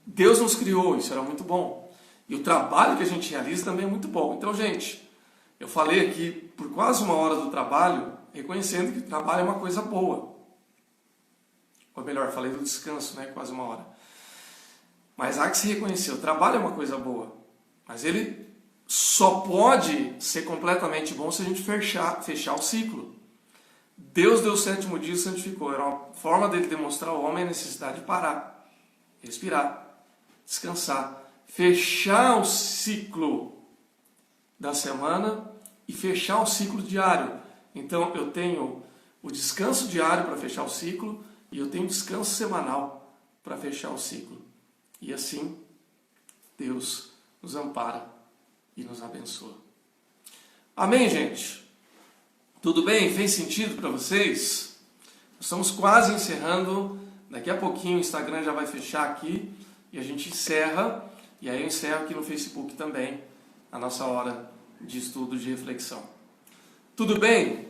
Deus nos criou, isso era muito bom. E o trabalho que a gente realiza também é muito bom. Então, gente, eu falei aqui por quase 1 hora do trabalho, reconhecendo que o trabalho é uma coisa boa. Ou melhor, falei do descanso, né? Quase 1 hora. Mas há que se reconhecer, o trabalho é uma coisa boa. Mas ele só pode ser completamente bom se a gente fechar o ciclo. Deus deu o 7º dia e santificou. Era uma forma dele demonstrar ao homem a necessidade de parar, respirar, descansar, fechar o ciclo da semana e fechar o ciclo diário. Então eu tenho o descanso diário para fechar o ciclo e eu tenho o descanso semanal para fechar o ciclo. E assim Deus nos ampara e nos abençoa. Amém, gente? Tudo bem? Fez sentido para vocês? Estamos quase encerrando. Daqui a pouquinho o Instagram já vai fechar aqui e a gente encerra. E aí eu encerro aqui no Facebook também a nossa hora de estudo, de reflexão. Tudo bem?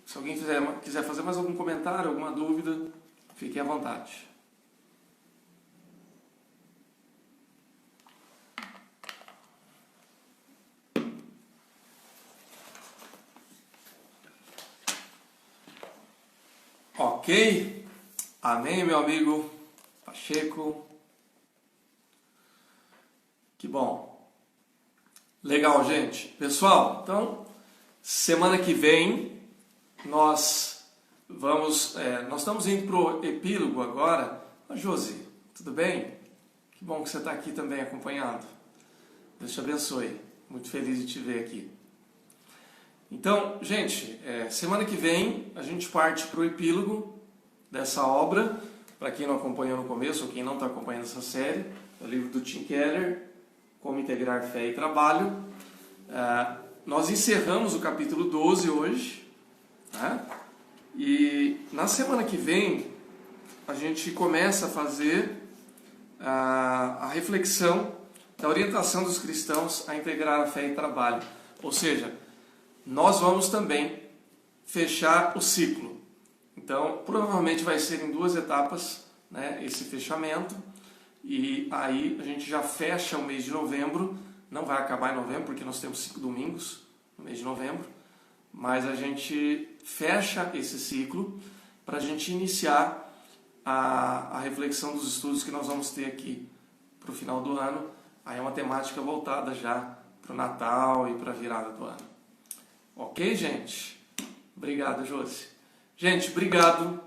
Se alguém quiser fazer mais algum comentário, alguma dúvida, fique à vontade. Ok? Amém, meu amigo Pacheco. Que bom. Legal, gente. Pessoal, então, semana que vem nós estamos indo para o epílogo agora. Josi, tudo bem? Que bom que você está aqui também acompanhando. Deus te abençoe. Muito feliz de te ver aqui. Então, gente, semana que vem a gente parte para o epílogo dessa obra. Para quem não acompanhou no começo ou quem não está acompanhando essa série, é o livro do Tim Keller, Como Integrar Fé e Trabalho. Nós encerramos o capítulo 12 hoje, né? E na semana que vem a gente começa a fazer a reflexão da orientação dos cristãos a integrar a fé e trabalho. Ou seja, nós vamos também fechar o ciclo. Então, provavelmente vai ser em 2 etapas, né, esse fechamento. E aí a gente já fecha o mês de novembro. Não vai acabar em novembro, porque nós temos 5 domingos no mês de novembro. Mas a gente fecha esse ciclo para a gente iniciar a reflexão dos estudos que nós vamos ter aqui para o final do ano. Aí é uma temática voltada já para o Natal e para a virada do ano. Ok, gente? Obrigado, Josi. Gente, obrigado.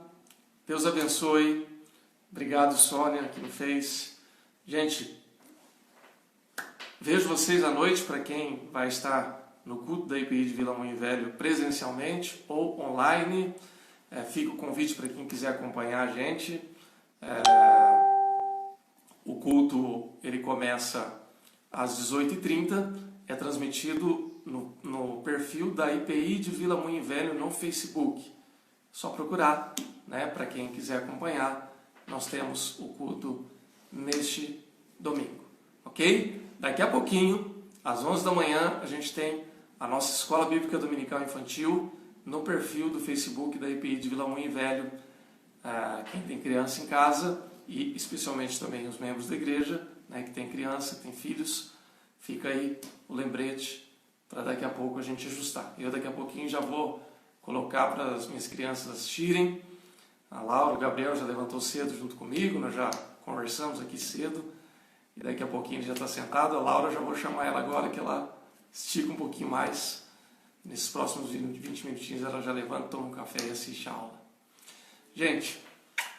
Deus abençoe. Obrigado, Sônia, que me fez. Gente, vejo vocês à noite, para quem vai estar no culto da IPI de Vila Moinho Velho presencialmente ou online. Fica o convite para quem quiser acompanhar a gente. O culto ele começa às 18h30. É transmitido no perfil da IPI de Vila Moinho Velho no Facebook. Só procurar, né? Para quem quiser acompanhar, nós temos o culto neste domingo, ok? Daqui a pouquinho, às 11 da manhã, a gente tem a nossa Escola Bíblica Dominical Infantil no perfil do Facebook da IPI de Vila Moinho Velho. Quem tem criança em casa e especialmente também os membros da igreja, né, que tem criança, que tem filhos, fica aí o lembrete para daqui a pouco a gente ajustar. Eu daqui a pouquinho já vou colocar para as minhas crianças assistirem. A Laura, o Gabriel já levantou cedo junto comigo, nós já conversamos aqui cedo. E daqui a pouquinho já está sentado. A Laura, já vou chamar ela agora, que ela estica um pouquinho mais. Nesses próximos 20 minutinhos ela já levanta, toma um café e assiste a aula. Gente,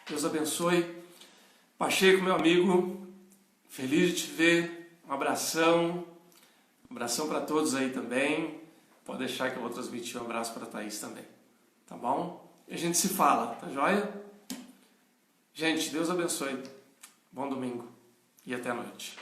Deus abençoe. Pacheco, meu amigo, feliz de te ver. Um abração. Um abração para todos aí também. Pode deixar que eu vou transmitir um abraço para a Thaís também. Tá bom? E a gente se fala, tá joia? Gente, Deus abençoe. Bom domingo e até a noite.